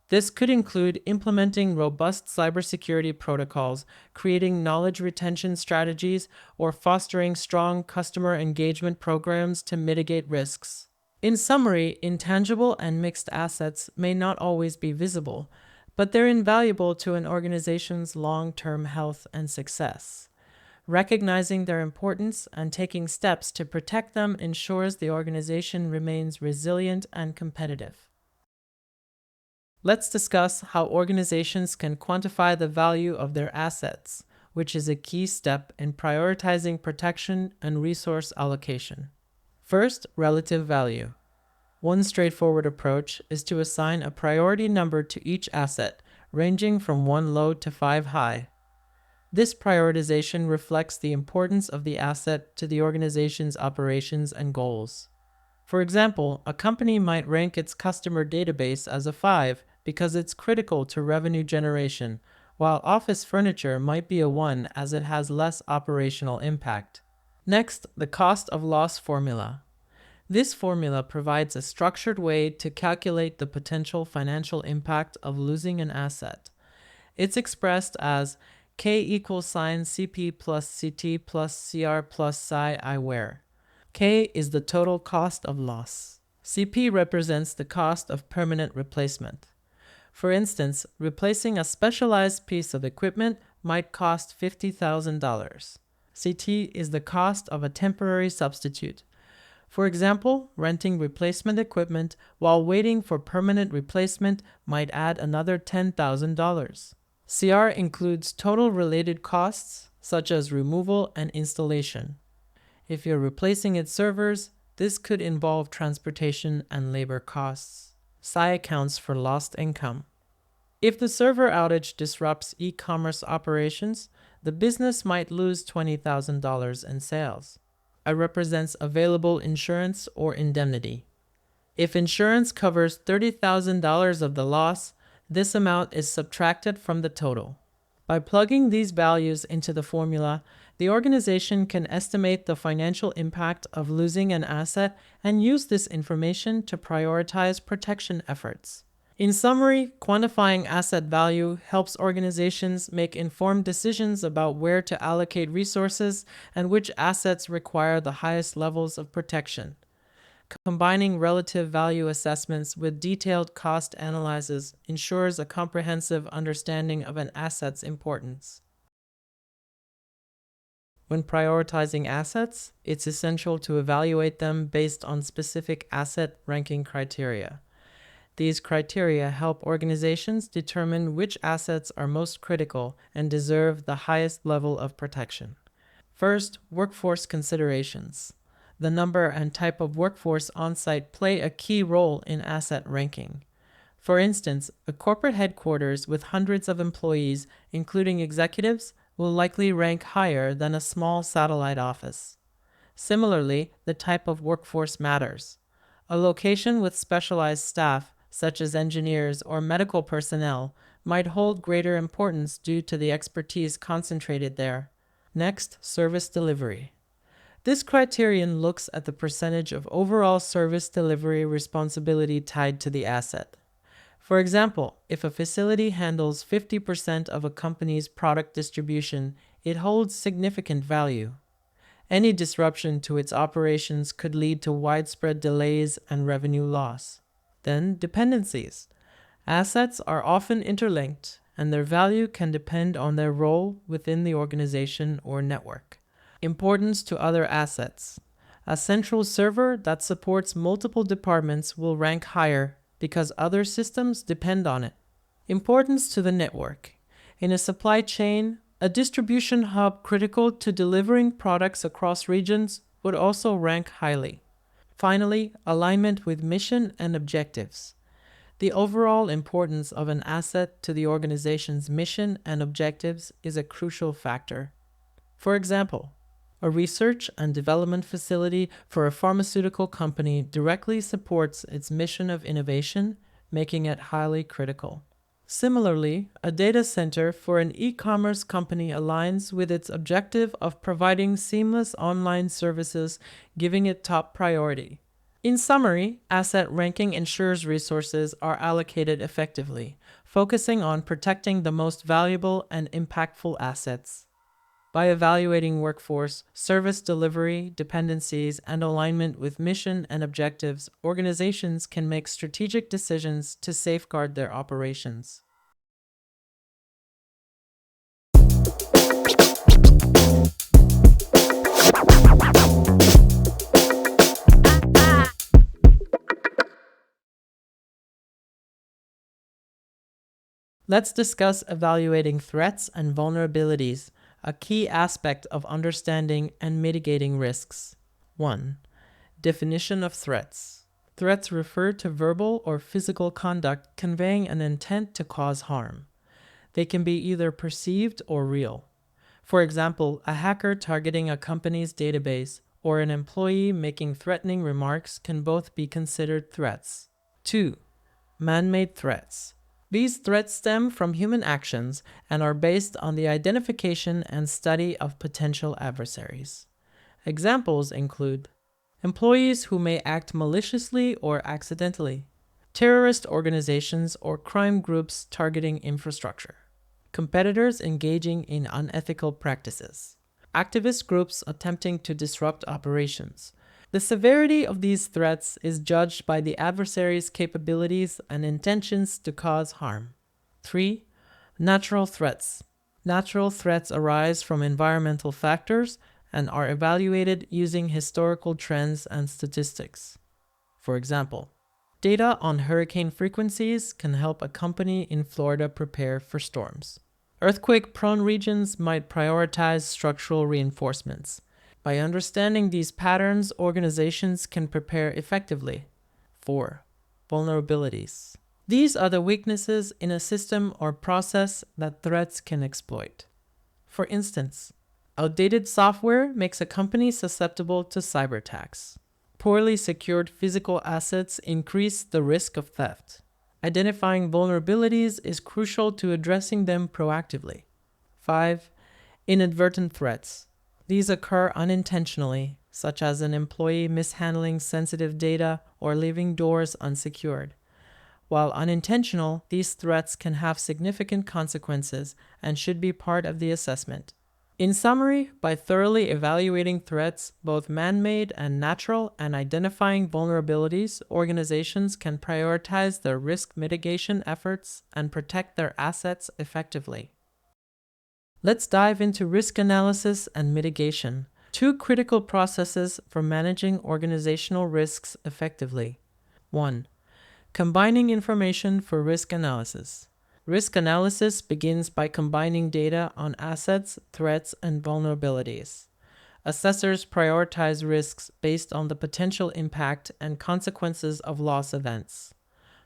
This could include implementing robust cybersecurity protocols, creating knowledge retention strategies, or fostering strong customer engagement programs to mitigate risks. In summary, intangible and mixed assets may not always be visible, but they're invaluable to an organization's long-term health and success. Recognizing their importance and taking steps to protect them ensures the organization remains resilient and competitive. Let's discuss how organizations can quantify the value of their assets, which is a key step in prioritizing protection and resource allocation. First, relative value. One straightforward approach is to assign a priority number to each asset, ranging from 1 low to 5 high. This prioritization reflects the importance of the asset to the organization's operations and goals. For example, a company might rank its customer database as a 5 because it's critical to revenue generation, while office furniture might be a 1 as it has less operational impact. Next, the cost of loss formula. This formula provides a structured way to calculate the potential financial impact of losing an asset. It's expressed as K equals sign CP plus CT plus CR plus psi I where. K is the total cost of loss. CP represents the cost of permanent replacement. For instance, replacing a specialized piece of equipment might cost $50,000. CT is the cost of a temporary substitute. For example, renting replacement equipment while waiting for permanent replacement might add another $10,000. CR includes total related costs, such as removal and installation. If you're replacing its servers, this could involve transportation and labor costs. Psi accounts for lost income. If the server outage disrupts e-commerce operations, the business might lose $20,000 in sales. I represents available insurance or indemnity. If insurance covers $30,000 of the loss, this amount is subtracted from the total. By plugging these values into the formula, the organization can estimate the financial impact of losing an asset and use this information to prioritize protection efforts. In summary, quantifying asset value helps organizations make informed decisions about where to allocate resources and which assets require the highest levels of protection. Combining relative value assessments with detailed cost analyses ensures a comprehensive understanding of an asset's importance. When prioritizing assets, it's essential to evaluate them based on specific asset ranking criteria. These criteria help organizations determine which assets are most critical and deserve the highest level of protection. First, workforce considerations. The number and type of workforce on-site play a key role in asset ranking. For instance, a corporate headquarters with hundreds of employees, including executives, will likely rank higher than a small satellite office. Similarly, the type of workforce matters. A location with specialized staff, such as engineers or medical personnel, might hold greater importance due to the expertise concentrated there. Next, service delivery. This criterion looks at the percentage of overall service delivery responsibility tied to the asset. For example, if a facility handles 50% of a company's product distribution, it holds significant value. Any disruption to its operations could lead to widespread delays and revenue loss. Then, dependencies. Assets are often interlinked, and their value can depend on their role within the organization or network. Importance to other assets. A central server that supports multiple departments will rank higher because other systems depend on it. Importance to the network. In a supply chain, a distribution hub critical to delivering products across regions would also rank highly. Finally, alignment with mission and objectives. The overall importance of an asset to the organization's mission and objectives is a crucial factor. For example, a research and development facility for a pharmaceutical company directly supports its mission of innovation, making it highly critical. Similarly, a data center for an e-commerce company aligns with its objective of providing seamless online services, giving it top priority. In summary, asset ranking ensures resources are allocated effectively, focusing on protecting the most valuable and impactful assets. By evaluating workforce, service delivery, dependencies, and alignment with mission and objectives, organizations can make strategic decisions to safeguard their operations. Let's discuss evaluating threats and vulnerabilities, a key aspect of understanding and mitigating risks. 1. Definition of threats. Threats refer to verbal or physical conduct conveying an intent to cause harm. They can be either perceived or real. For example, a hacker targeting a company's database or an employee making threatening remarks can both be considered threats. 2. Man-made threats. These threats stem from human actions and are based on the identification and study of potential adversaries. Examples include employees who may act maliciously or accidentally, terrorist organizations or crime groups targeting infrastructure, competitors engaging in unethical practices, activist groups attempting to disrupt operations. The severity of these threats is judged by the adversary's capabilities and intentions to cause harm. 3. Natural threats. Natural threats arise from environmental factors and are evaluated using historical trends and statistics. For example, data on hurricane frequencies can help a company in Florida prepare for storms. Earthquake-prone regions might prioritize structural reinforcements. By understanding these patterns, organizations can prepare effectively. 4. Vulnerabilities. These are the weaknesses in a system or process that threats can exploit. For instance, outdated software makes a company susceptible to cyber attacks. Poorly secured physical assets increase the risk of theft. Identifying vulnerabilities is crucial to addressing them proactively. 5. Inadvertent threats. These occur unintentionally, such as an employee mishandling sensitive data or leaving doors unsecured. While unintentional, these threats can have significant consequences and should be part of the assessment. In summary, by thoroughly evaluating threats, both man-made and natural, and identifying vulnerabilities, organizations can prioritize their risk mitigation efforts and protect their assets effectively. Let's dive into risk analysis and mitigation, two critical processes for managing organizational risks effectively. 1. Combining information for risk analysis. Risk analysis begins by combining data on assets, threats, and vulnerabilities. Assessors prioritize risks based on the potential impact and consequences of loss events.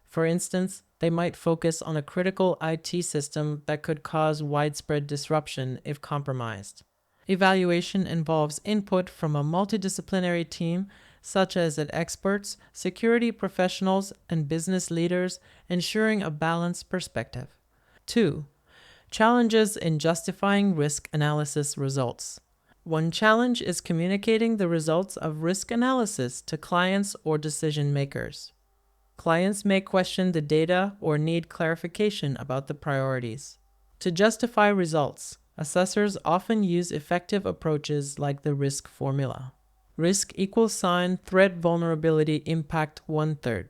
For instance, they might focus on a critical IT system that could cause widespread disruption if compromised. Evaluation involves input from a multidisciplinary team, such as experts, security professionals, and business leaders, ensuring a balanced perspective. 2. Challenges in justifying risk analysis results. One challenge is communicating the results of risk analysis to clients or decision makers. Clients may question the data or need clarification about the priorities. To justify results, assessors often use effective approaches like the risk formula. Risk equals sign threat vulnerability impact 1/3.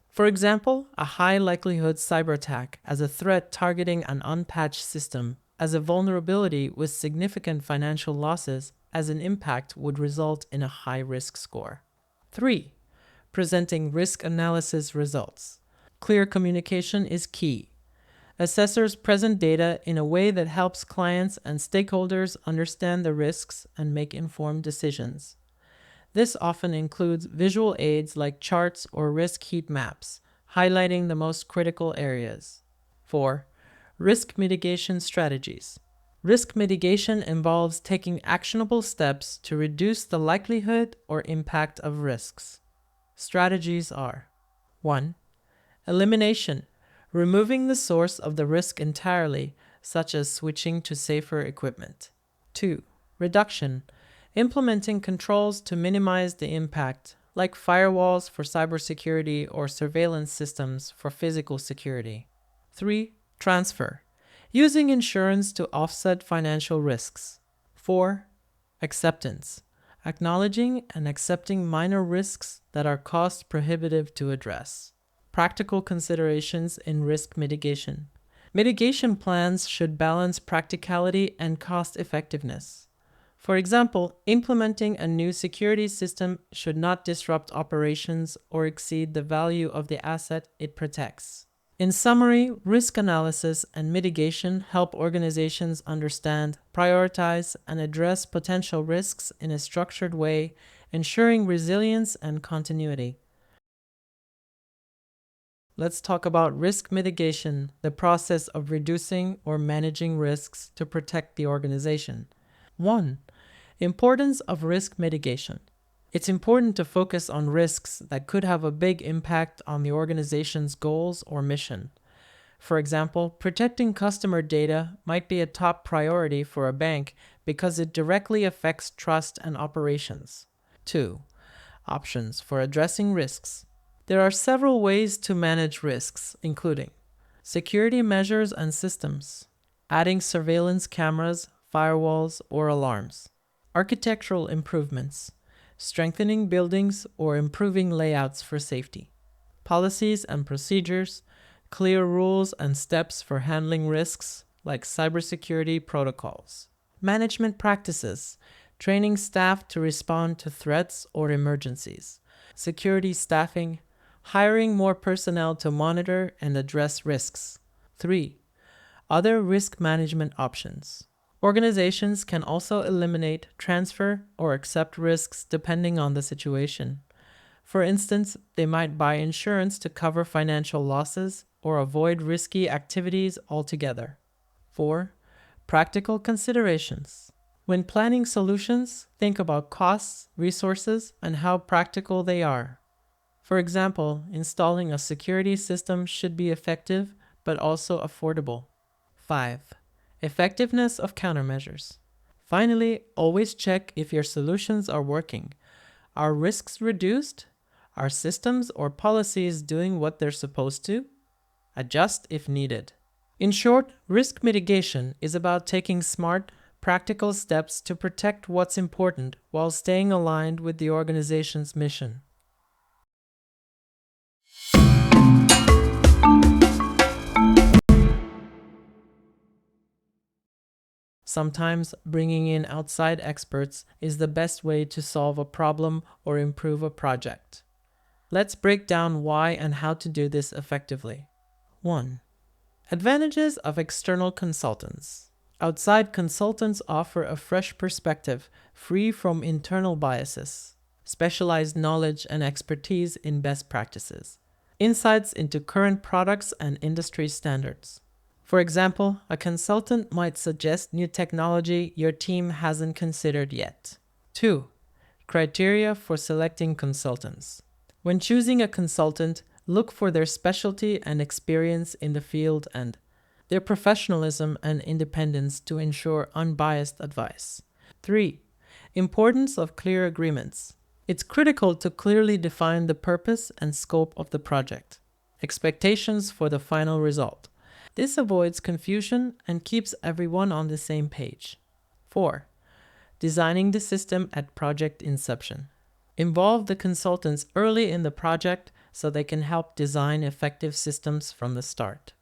For example, a high likelihood cyber attack as a threat targeting an unpatched system, as a vulnerability with significant financial losses as an impact would result in a high risk score. 3. Presenting risk analysis results. Clear communication is key. Assessors present data in a way that helps clients and stakeholders understand the risks and make informed decisions. This often includes visual aids like charts or risk heat maps, highlighting the most critical areas. 4. Risk mitigation strategies. Risk mitigation involves taking actionable steps to reduce the likelihood or impact of risks. Strategies are: 1. Elimination, removing the source of the risk entirely, such as switching to safer equipment. 2. Reduction, implementing controls to minimize the impact, like firewalls for cybersecurity or surveillance systems for physical security. 3. Transfer, using insurance to offset financial risks. 4. Acceptance, acknowledging and accepting minor risks that are cost prohibitive to address. Practical considerations in risk mitigation. Mitigation plans should balance practicality and cost effectiveness. For example, implementing a new security system should not disrupt operations or exceed the value of the asset it protects. In summary, risk analysis and mitigation help organizations understand, prioritize, and address potential risks in a structured way, ensuring resilience and continuity. Let's talk about risk mitigation, the process of reducing or managing risks to protect the organization. 1. Importance of risk mitigation. It's important to focus on risks that could have a big impact on the organization's goals or mission. For example, protecting customer data might be a top priority for a bank because it directly affects trust and operations. 2. Options for addressing risks. There are several ways to manage risks, including security measures and systems, adding surveillance cameras, firewalls, or alarms, architectural improvements, strengthening buildings or improving layouts for safety, policies and procedures, clear rules and steps for handling risks like cybersecurity protocols, management practices, training staff to respond to threats or emergencies, security staffing, hiring more personnel to monitor and address risks. 3. Other risk management options. Organizations can also eliminate, transfer, or accept risks depending on the situation. For instance, they might buy insurance to cover financial losses or avoid risky activities altogether. 4. Practical considerations. When planning solutions, think about costs, resources, and how practical they are. For example, installing a security system should be effective but also affordable. 5. Effectiveness of countermeasures. Finally, always check if your solutions are working. Are risks reduced? Are systems or policies doing what they're supposed to? Adjust if needed. In short, risk mitigation is about taking smart, practical steps to protect what's important while staying aligned with the organization's mission. Sometimes bringing in outside experts is the best way to solve a problem or improve a project. Let's break down why and how to do this effectively. 1. Advantages of external consultants. Outside consultants offer a fresh perspective, free from internal biases, specialized knowledge and expertise in best practices, insights into current products and industry standards. For example, a consultant might suggest new technology your team hasn't considered yet. 2. Criteria for selecting consultants. When choosing a consultant, look for their specialty and experience in the field and their professionalism and independence to ensure unbiased advice. 3. Importance of clear agreements. It's critical to clearly define the purpose and scope of the project, expectations for the final result. This avoids confusion and keeps everyone on the same page. 4. Designing the system at project inception. Involve the consultants early in the project so they can help design effective systems from the start.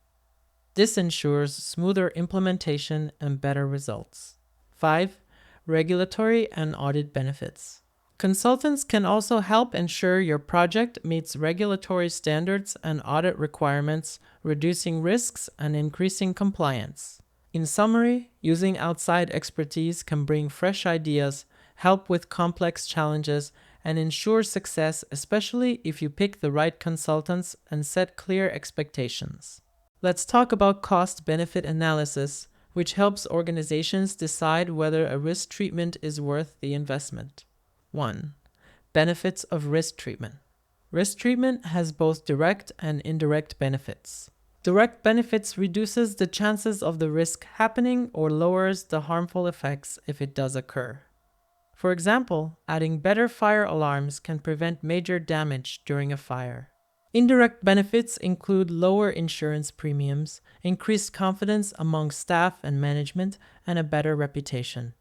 This ensures smoother implementation and better results. 5. Regulatory and audit benefits. Consultants can also help ensure your project meets regulatory standards and audit requirements, reducing risks and increasing compliance. In summary, using outside expertise can bring fresh ideas, help with complex challenges, and ensure success, especially if you pick the right consultants and set clear expectations. Let's talk about cost-benefit analysis, which helps organizations decide whether a risk treatment is worth the investment. 1. Benefits of risk treatment. Risk treatment has both direct and indirect benefits. Direct benefits reduces the chances of the risk happening or lowers the harmful effects if it does occur. For example, adding better fire alarms can prevent major damage during a fire. Indirect benefits include lower insurance premiums, increased confidence among staff and management, and a better reputation.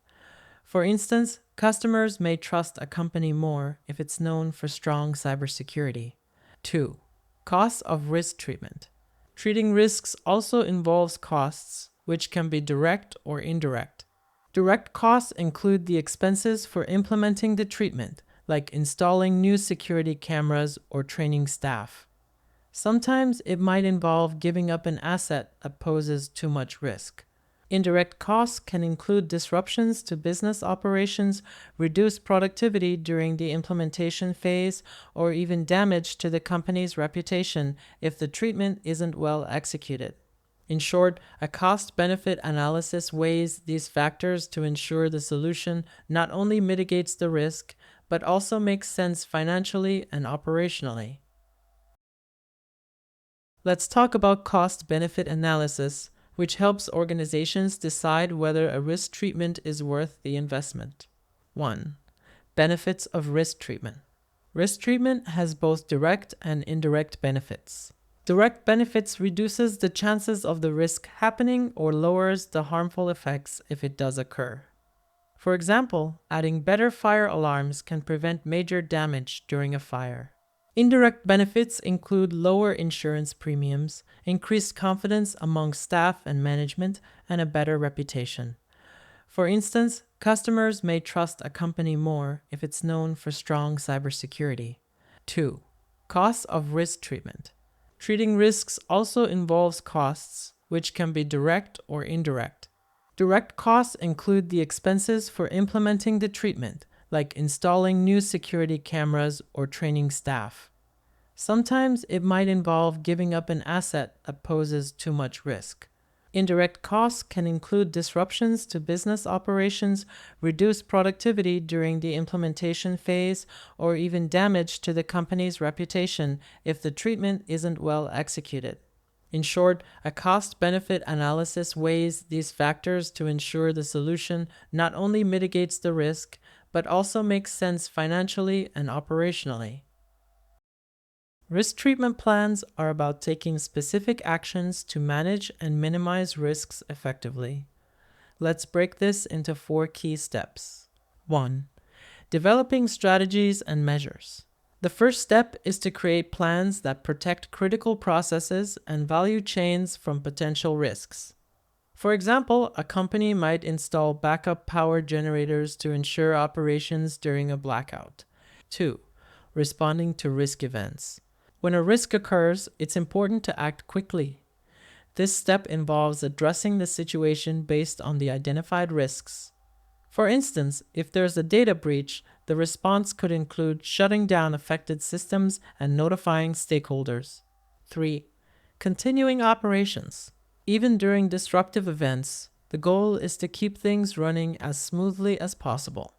For instance, customers may trust a company more if it's known for strong cybersecurity. 2. Costs of risk treatment. Treating risks also involves costs, which can be direct or indirect. Direct costs include the expenses for implementing the treatment, like installing new security cameras or training staff. Sometimes it might involve giving up an asset that poses too much risk. Indirect costs can include disruptions to business operations, reduced productivity during the implementation phase, or even damage to the company's reputation if the treatment isn't well executed. In short, a cost-benefit analysis weighs these factors to ensure the solution not only mitigates the risk, but also makes sense financially and operationally. Let's talk about cost-benefit analysis, which helps organizations decide whether a risk treatment is worth the investment. 1. Benefits of risk treatment. Risk treatment has both direct and indirect benefits. Direct benefits reduces the chances of the risk happening or lowers the harmful effects if it does occur. For example, adding better fire alarms can prevent major damage during a fire. Indirect benefits include lower insurance premiums, increased confidence among staff and management, and a better reputation. For instance, customers may trust a company more if it's known for strong cybersecurity. 2. Costs of risk treatment. Treating risks also involves costs, which can be direct or indirect. Direct costs include the expenses for implementing the treatment, like installing new security cameras or training staff. Sometimes it might involve giving up an asset that poses too much risk. Indirect costs can include disruptions to business operations, reduced productivity during the implementation phase, or even damage to the company's reputation if the treatment isn't well executed. In short, a cost-benefit analysis weighs these factors to ensure the solution not only mitigates the risk, but also makes sense financially and operationally. Risk treatment plans are about taking specific actions to manage and minimize risks effectively. Let's break this into 4 key steps. 1. Developing strategies and measures. The first step is to create plans that protect critical processes and value chains from potential risks. For example, a company might install backup power generators to ensure operations during a blackout. 2. Responding to risk events. When a risk occurs, it's important to act quickly. This step involves addressing the situation based on the identified risks. For instance, if there's a data breach, the response could include shutting down affected systems and notifying stakeholders. 3. Continuing operations. Even during disruptive events, the goal is to keep things running as smoothly as possible.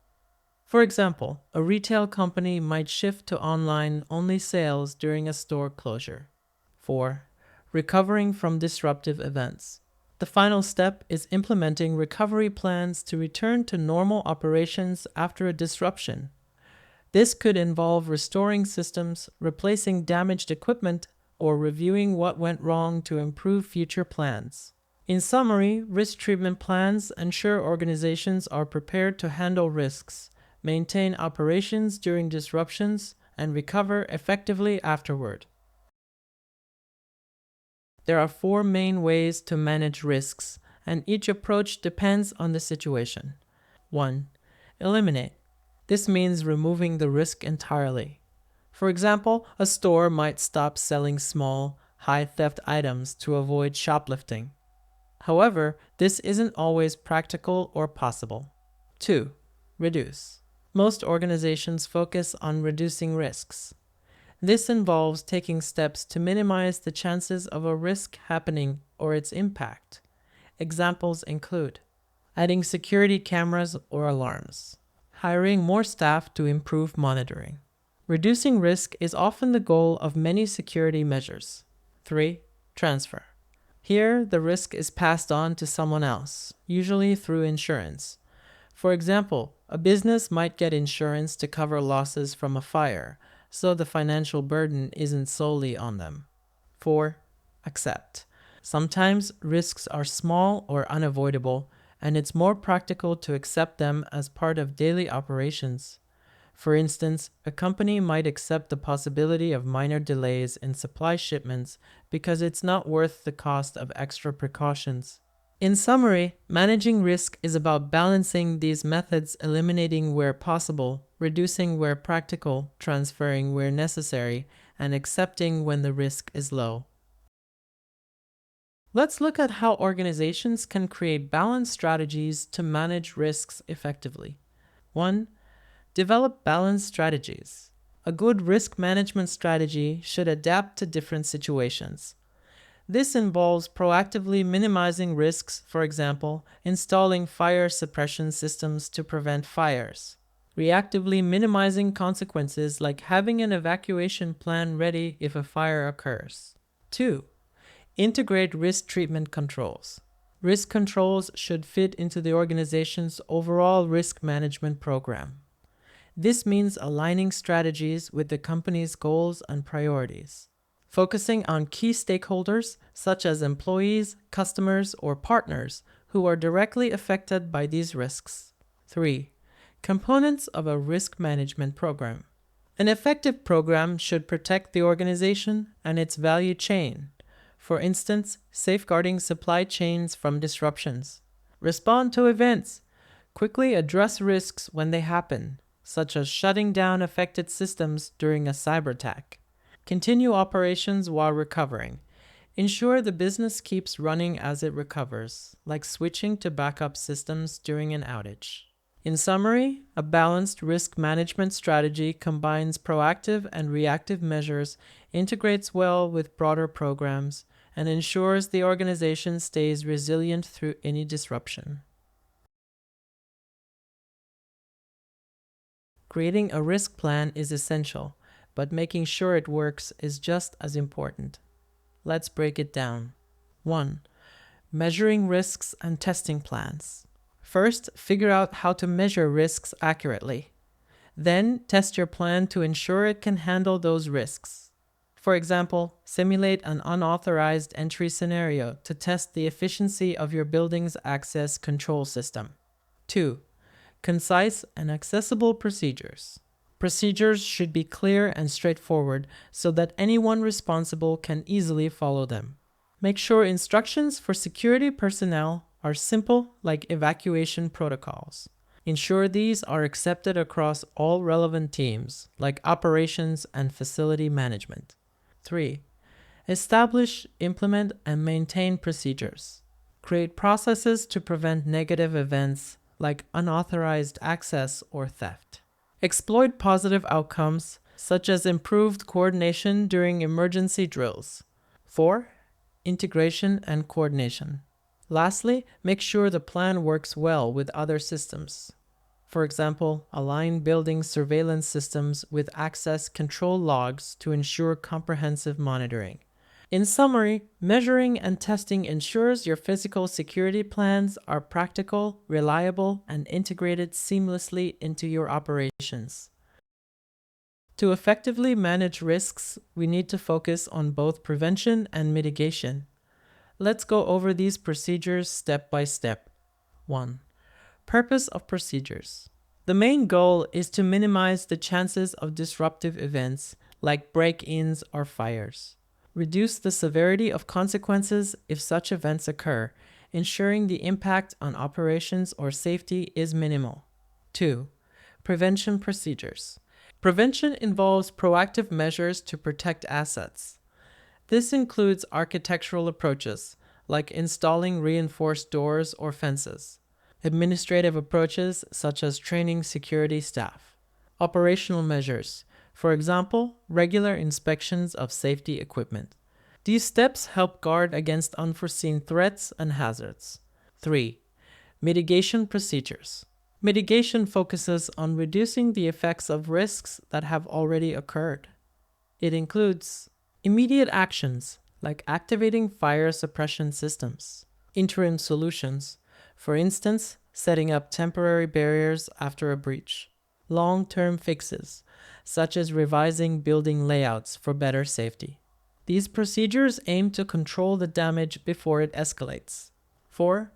For example, a retail company might shift to online-only sales during a store closure. 4. Recovering from disruptive events. The final step is implementing recovery plans to return to normal operations after a disruption. This could involve restoring systems, replacing damaged equipment, or reviewing what went wrong to improve future plans. In summary, risk treatment plans ensure organizations are prepared to handle risks, maintain operations during disruptions, and recover effectively afterward. There are 4 main ways to manage risks, and each approach depends on the situation. 1. Eliminate. This means removing the risk entirely. For example, a store might stop selling small, high-theft items to avoid shoplifting. However, this isn't always practical or possible. 2. Reduce. Most organizations focus on reducing risks. This involves taking steps to minimize the chances of a risk happening or its impact. Examples include adding security cameras or alarms, hiring more staff to improve monitoring. Reducing risk is often the goal of many security measures. 3. Transfer. Here, the risk is passed on to someone else, usually through insurance. For example, a business might get insurance to cover losses from a fire, so the financial burden isn't solely on them. 4. Accept. Sometimes risks are small or unavoidable, and it's more practical to accept them as part of daily operations. For instance, a company might accept the possibility of minor delays in supply shipments because it's not worth the cost of extra precautions. In summary, managing risk is about balancing these methods, eliminating where possible, reducing where practical, transferring where necessary, and accepting when the risk is low. Let's look at how organizations can create balanced strategies to manage risks effectively. 1. Develop balanced strategies. A good risk management strategy should adapt to different situations. This involves proactively minimizing risks, for example, installing fire suppression systems to prevent fires. Reactively minimizing consequences, like having an evacuation plan ready if a fire occurs. 2. Integrate risk treatment controls. Risk controls should fit into the organization's overall risk management program. This means aligning strategies with the company's goals and priorities. Focusing on key stakeholders such as employees, customers, or partners who are directly affected by these risks. 3. Components of a risk management program. An effective program should protect the organization and its value chain. For instance, safeguarding supply chains from disruptions. Respond to events. Quickly address risks when they happen, such as shutting down affected systems during a cyber attack. Continue operations while recovering. Ensure the business keeps running as it recovers, like switching to backup systems during an outage. In summary, a balanced risk management strategy combines proactive and reactive measures, integrates well with broader programs, and ensures the organization stays resilient through any disruption. Creating a risk plan is essential, but making sure it works is just as important. Let's break it down. 1. Measuring risks and testing plans. First, figure out how to measure risks accurately. Then, test your plan to ensure it can handle those risks. For example, simulate an unauthorized entry scenario to test the efficiency of your building's access control system. 2. Concise and accessible procedures. Procedures should be clear and straightforward so that anyone responsible can easily follow them. Make sure instructions for security personnel are simple, like evacuation protocols. Ensure these are accepted across all relevant teams, like operations and facility management. 3. Establish, implement, and maintain procedures. Create processes to prevent negative events like unauthorized access or theft. Exploit positive outcomes, such as improved coordination during emergency drills. 4. Integration and coordination. Lastly, make sure the plan works well with other systems. For example, align building surveillance systems with access control logs to ensure comprehensive monitoring. In summary, measuring and testing ensures your physical security plans are practical, reliable, and integrated seamlessly into your operations. To effectively manage risks, we need to focus on both prevention and mitigation. Let's go over these procedures step by step. 1. Purpose of procedures. The main goal is to minimize the chances of disruptive events like break-ins or fires. Reduce the severity of consequences if such events occur, ensuring the impact on operations or safety is minimal. 2. Prevention procedures. Prevention involves proactive measures to protect assets. This includes architectural approaches, like installing reinforced doors or fences, administrative approaches such as training security staff, operational measures, for example, regular inspections of safety equipment. These steps help guard against unforeseen threats and hazards. 3. Mitigation procedures. Mitigation focuses on reducing the effects of risks that have already occurred. It includes immediate actions, like activating fire suppression systems, interim solutions, for instance, setting up temporary barriers after a breach, long-term fixes, such as revising building layouts for better safety. These procedures aim to control the damage before it escalates. 4.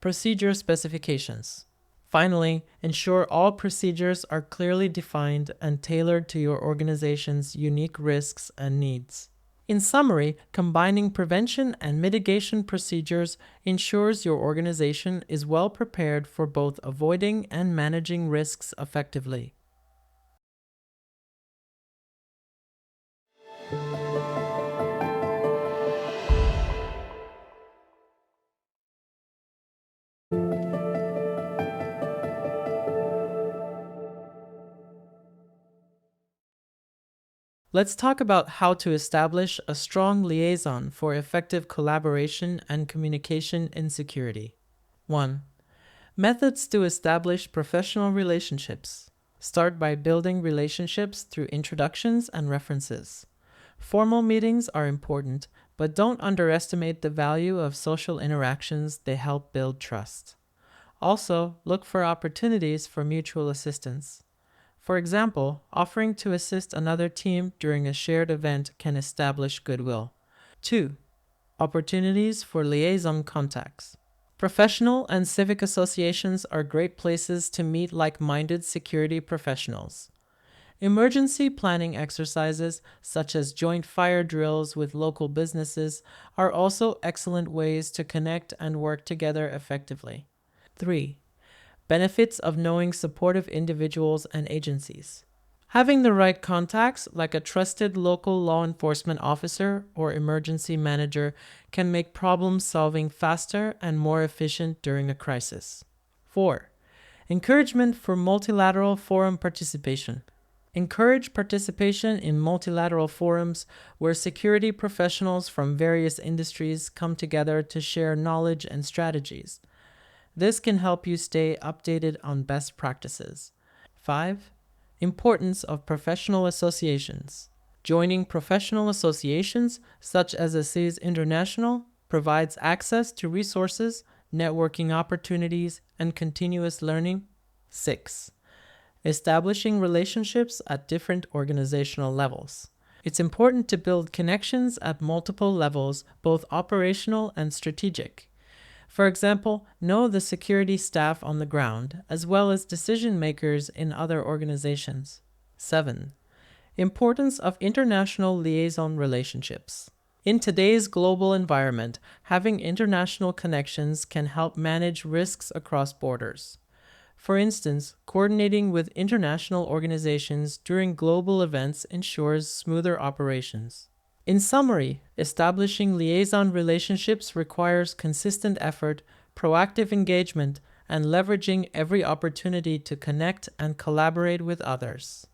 Procedure specifications. Finally, ensure all procedures are clearly defined and tailored to your organization's unique risks and needs. In summary, combining prevention and mitigation procedures ensures your organization is well prepared for both avoiding and managing risks effectively. Let's talk about how to establish a strong liaison for effective collaboration and communication in security. 1. Methods to establish professional relationships. Start by building relationships through introductions and references. Formal meetings are important, but don't underestimate the value of social interactions. They help build trust. Also, look for opportunities for mutual assistance. For example, offering to assist another team during a shared event can establish goodwill. 2. Opportunities for liaison contacts. Professional and civic associations are great places to meet like-minded security professionals. Emergency planning exercises, such as joint fire drills with local businesses, are also excellent ways to connect and work together effectively. 3. Benefits of knowing supportive individuals and agencies. Having the right contacts, like a trusted local law enforcement officer or emergency manager, can make problem solving faster and more efficient during a crisis. 4. Encouragement for multilateral forum participation. Encourage participation in multilateral forums where security professionals from various industries come together to share knowledge and strategies. This can help you stay updated on best practices. 5. Importance of professional associations. Joining professional associations, such as ASIS International, provides access to resources, networking opportunities, and continuous learning. 6. Establishing relationships at different organizational levels. It's important to build connections at multiple levels, both operational and strategic. For example, know the security staff on the ground, as well as decision makers in other organizations. 7. Importance of international liaison relationships. In today's global environment, having international connections can help manage risks across borders. For instance, coordinating with international organizations during global events ensures smoother operations. In summary, establishing liaison relationships requires consistent effort, proactive engagement, and leveraging every opportunity to connect and collaborate with others.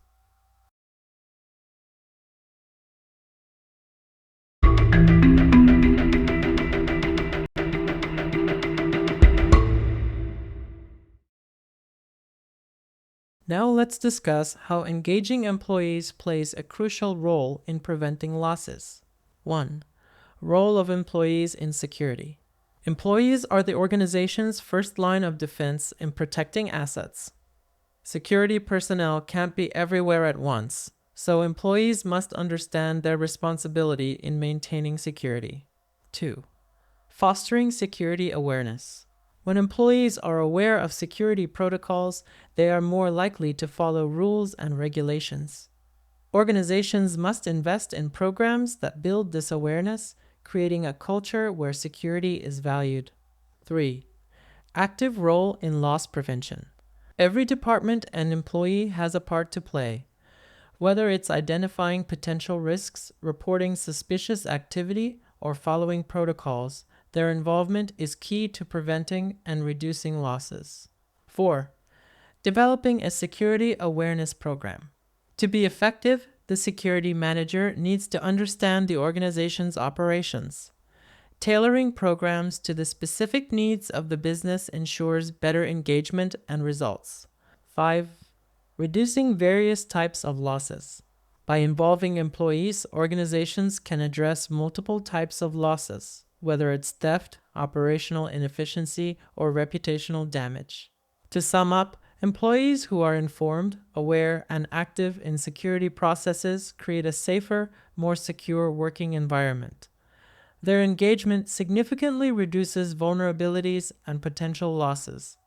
Now let's discuss how engaging employees plays a crucial role in preventing losses. 1. Role of employees in security. Employees are the organization's first line of defense in protecting assets. Security personnel can't be everywhere at once, so employees must understand their responsibility in maintaining security. 2. Fostering security awareness. When employees are aware of security protocols, they are more likely to follow rules and regulations. Organizations must invest in programs that build this awareness, creating a culture where security is valued. 3. Active role in loss prevention. Every department and employee has a part to play. Whether it's identifying potential risks, reporting suspicious activity, or following protocols, their involvement is key to preventing and reducing losses. 4. Developing a security awareness program. To be effective, the security manager needs to understand the organization's operations. Tailoring programs to the specific needs of the business ensures better engagement and results. 5. Reducing various types of losses. By involving employees, organizations can address multiple types of losses, whether it's theft, operational inefficiency, or reputational damage. To sum up, employees who are informed, aware, and active in security processes create a safer, more secure working environment. Their engagement significantly reduces vulnerabilities and potential losses.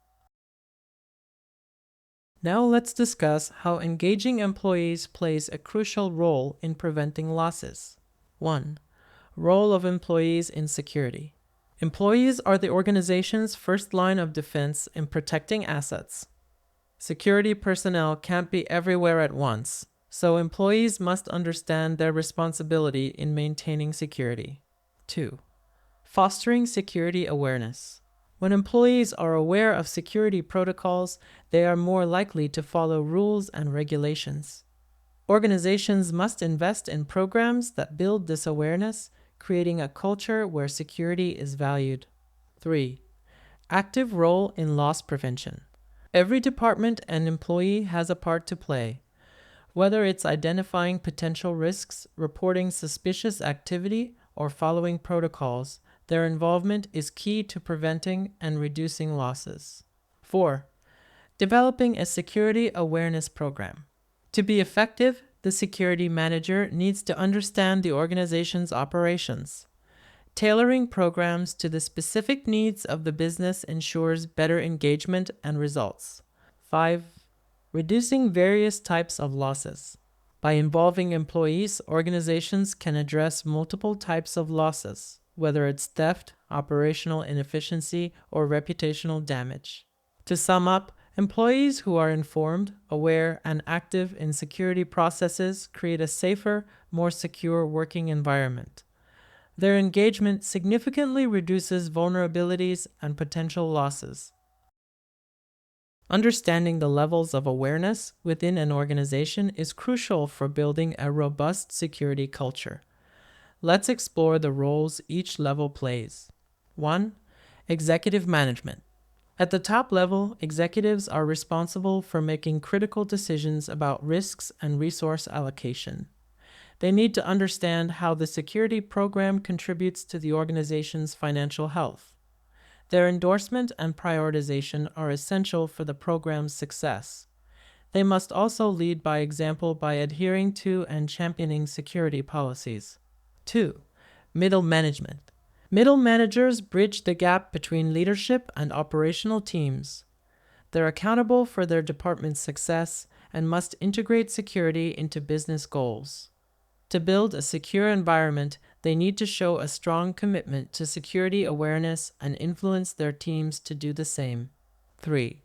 Now let's discuss how engaging employees plays a crucial role in preventing losses. 1. Role of employees in security. Employees are the organization's first line of defense in protecting assets. Security personnel can't be everywhere at once, so employees must understand their responsibility in maintaining security. 2. Fostering security awareness. When employees are aware of security protocols, they are more likely to follow rules and regulations. Organizations must invest in programs that build this awareness, creating a culture where security is valued. 3. Active role in loss prevention. Every department and employee has a part to play. Whether it's identifying potential risks, reporting suspicious activity, or following protocols, their involvement is key to preventing and reducing losses. 4. Developing a security awareness program. To be effective, the security manager needs to understand the organization's operations. Tailoring programs to the specific needs of the business ensures better engagement and results. 5. Reducing various types of losses. By involving employees, organizations can address multiple types of losses, whether it's theft, operational inefficiency, or reputational damage. To sum up, employees who are informed, aware, and active in security processes create a safer, more secure working environment. Their engagement significantly reduces vulnerabilities and potential losses. Understanding the levels of awareness within an organization is crucial for building a robust security culture. Let's explore the roles each level plays. 1. Executive management. At the top level, executives are responsible for making critical decisions about risks and resource allocation. They need to understand how the security program contributes to the organization's financial health. Their endorsement and prioritization are essential for the program's success. They must also lead by example by adhering to and championing security policies. 2. Middle management. Middle managers bridge the gap between leadership and operational teams. They're accountable for their department's success and must integrate security into business goals. To build a secure environment, they need to show a strong commitment to security awareness and influence their teams to do the same. 3.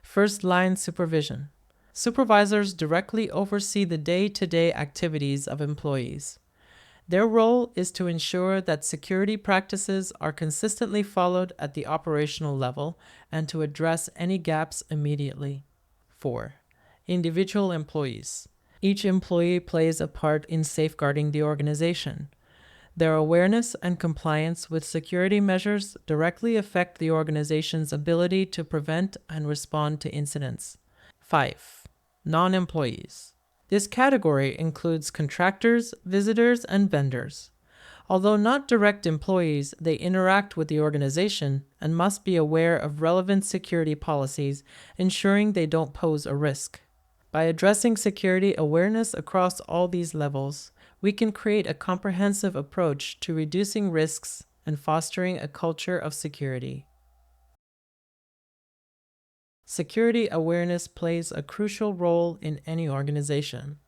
First-line supervision. Supervisors directly oversee the day-to-day activities of employees. Their role is to ensure that security practices are consistently followed at the operational level and to address any gaps immediately. 4. Individual employees. Each employee plays a part in safeguarding the organization. Their awareness and compliance with security measures directly affect the organization's ability to prevent and respond to incidents. 5. Non-employees. This category includes contractors, visitors, and vendors. Although not direct employees, they interact with the organization and must be aware of relevant security policies, ensuring they don't pose a risk. By addressing security awareness across all these levels, we can create a comprehensive approach to reducing risks and fostering a culture of security. Security awareness plays a crucial role in any organization.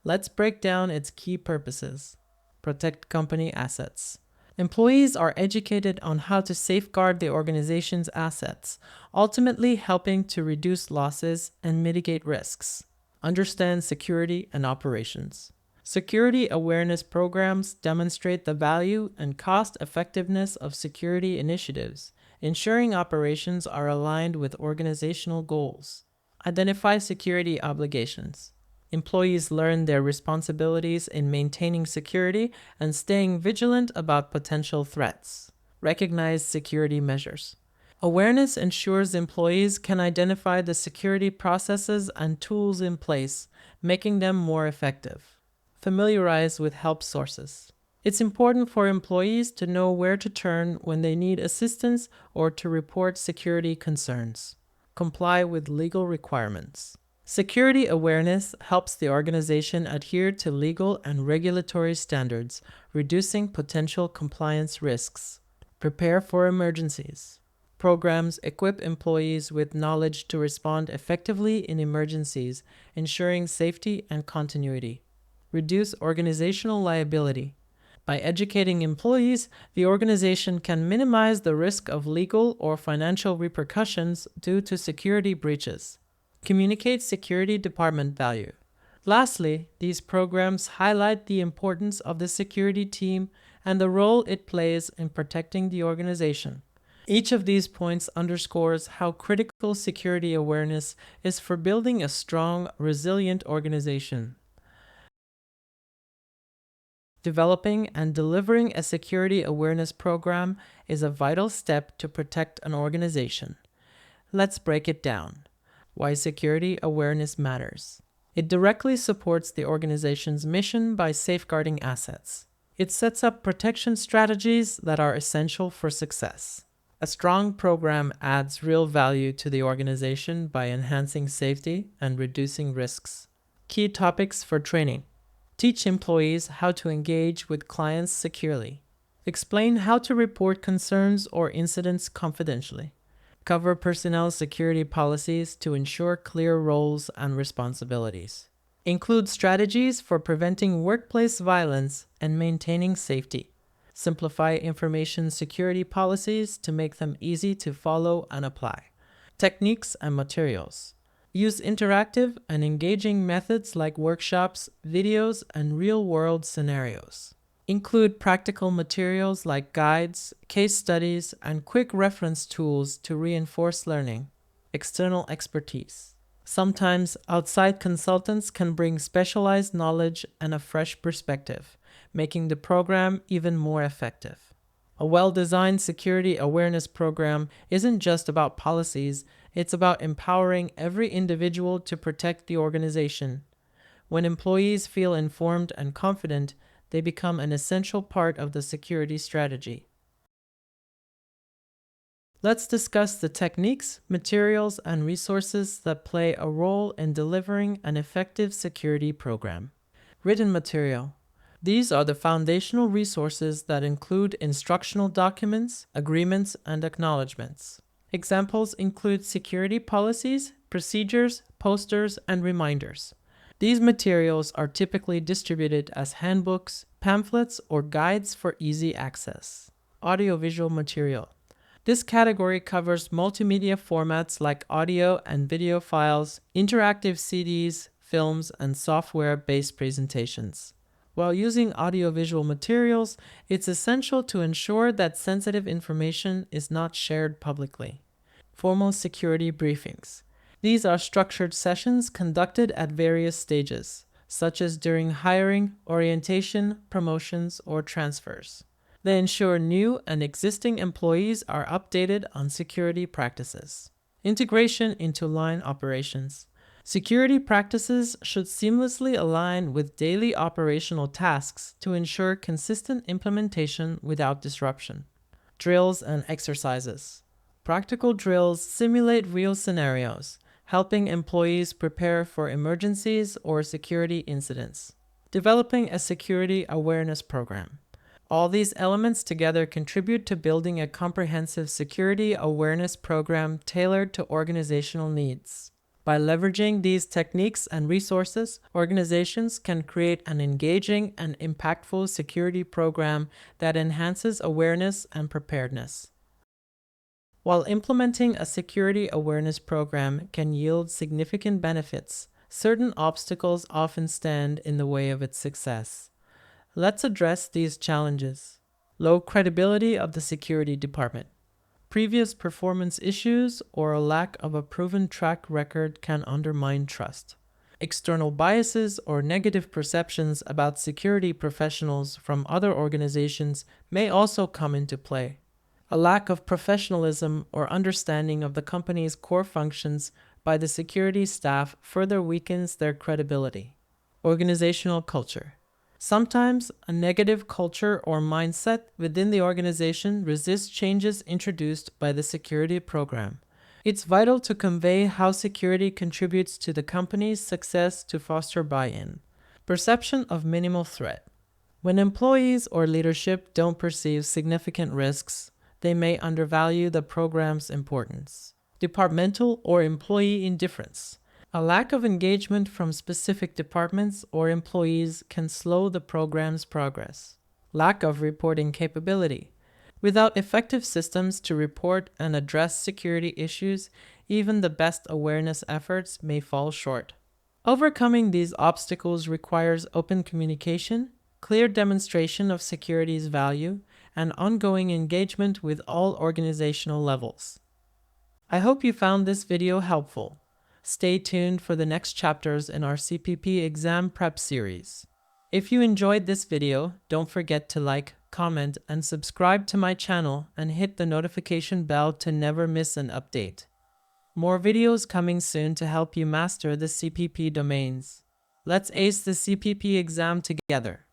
Let's break down its key purposes. Protect company assets. Employees are educated on how to safeguard the organization's assets, ultimately helping to reduce losses and mitigate risks. Understand security and operations. Security awareness programs demonstrate the value and cost-effectiveness of security initiatives, ensuring operations are aligned with organizational goals. Identify security obligations. Employees learn their responsibilities in maintaining security and staying vigilant about potential threats. Recognize security measures. Awareness ensures employees can identify the security processes and tools in place, making them more effective. Familiarize with help sources. It's important for employees to know where to turn when they need assistance or to report security concerns. Comply with legal requirements. Security awareness helps the organization adhere to legal and regulatory standards, reducing potential compliance risks. Prepare for emergencies. Programs equip employees with knowledge to respond effectively in emergencies, ensuring safety and continuity. Reduce organizational liability. By educating employees, the organization can minimize the risk of legal or financial repercussions due to security breaches. Communicate security department value. Lastly, these programs highlight the importance of the security team and the role it plays in protecting the organization. Each of these points underscores how critical security awareness is for building a strong, resilient organization. Developing and delivering a security awareness program is a vital step to protect an organization. Let's break it down. Why security awareness matters. It directly supports the organization's mission by safeguarding assets. It sets up protection strategies that are essential for success. A strong program adds real value to the organization by enhancing safety and reducing risks. Key topics for training. Teach employees how to engage with clients securely. Explain how to report concerns or incidents confidentially. Cover personnel security policies to ensure clear roles and responsibilities. Include strategies for preventing workplace violence and maintaining safety. Simplify information security policies to make them easy to follow and apply. Techniques and materials. Use interactive and engaging methods like workshops, videos, and real-world scenarios. Include practical materials like guides, case studies, and quick reference tools to reinforce learning. External expertise. Sometimes outside consultants can bring specialized knowledge and a fresh perspective, making the program even more effective. A well-designed security awareness program isn't just about policies, it's about empowering every individual to protect the organization. When employees feel informed and confident, they become an essential part of the security strategy. Let's discuss the techniques, materials, and resources that play a role in delivering an effective security program. Written material. These are the foundational resources that include instructional documents, agreements, and acknowledgments. Examples include security policies, procedures, posters, and reminders. These materials are typically distributed as handbooks, pamphlets, or guides for easy access. Audiovisual material. This category covers multimedia formats like audio and video files, interactive CDs, films, and software-based presentations. While using audiovisual materials, it's essential to ensure that sensitive information is not shared publicly. Formal security briefings. These are structured sessions conducted at various stages, such as during hiring, orientation, promotions, or transfers. They ensure new and existing employees are updated on security practices. Integration into line operations. Security practices should seamlessly align with daily operational tasks to ensure consistent implementation without disruption. Drills and exercises. Practical drills simulate real scenarios, helping employees prepare for emergencies or security incidents. Developing a security awareness program. All these elements together contribute to building a comprehensive security awareness program tailored to organizational needs. By leveraging these techniques and resources, organizations can create an engaging and impactful security program that enhances awareness and preparedness. While implementing a security awareness program can yield significant benefits, certain obstacles often stand in the way of its success. Let's address these challenges. Low credibility of the security department. Previous performance issues or a lack of a proven track record can undermine trust. External biases or negative perceptions about security professionals from other organizations may also come into play. A lack of professionalism or understanding of the company's core functions by the security staff further weakens their credibility. Organizational culture. Sometimes a negative culture or mindset within the organization resists changes introduced by the security program. It's vital to convey how security contributes to the company's success to foster buy-in. Perception of minimal threat. When employees or leadership don't perceive significant risks, they may undervalue the program's importance. Departmental or employee indifference. A lack of engagement from specific departments or employees can slow the program's progress. Lack of reporting capability. Without effective systems to report and address security issues, even the best awareness efforts may fall short. Overcoming these obstacles requires open communication, clear demonstration of security's value, and ongoing engagement with all organizational levels. I hope you found this video helpful. Stay tuned for the next chapters in our CPP exam prep series. If you enjoyed this video, don't forget to like, comment, and subscribe to my channel and hit the notification bell to never miss an update. More videos coming soon to help you master the CPP domains. Let's ace the CPP exam together.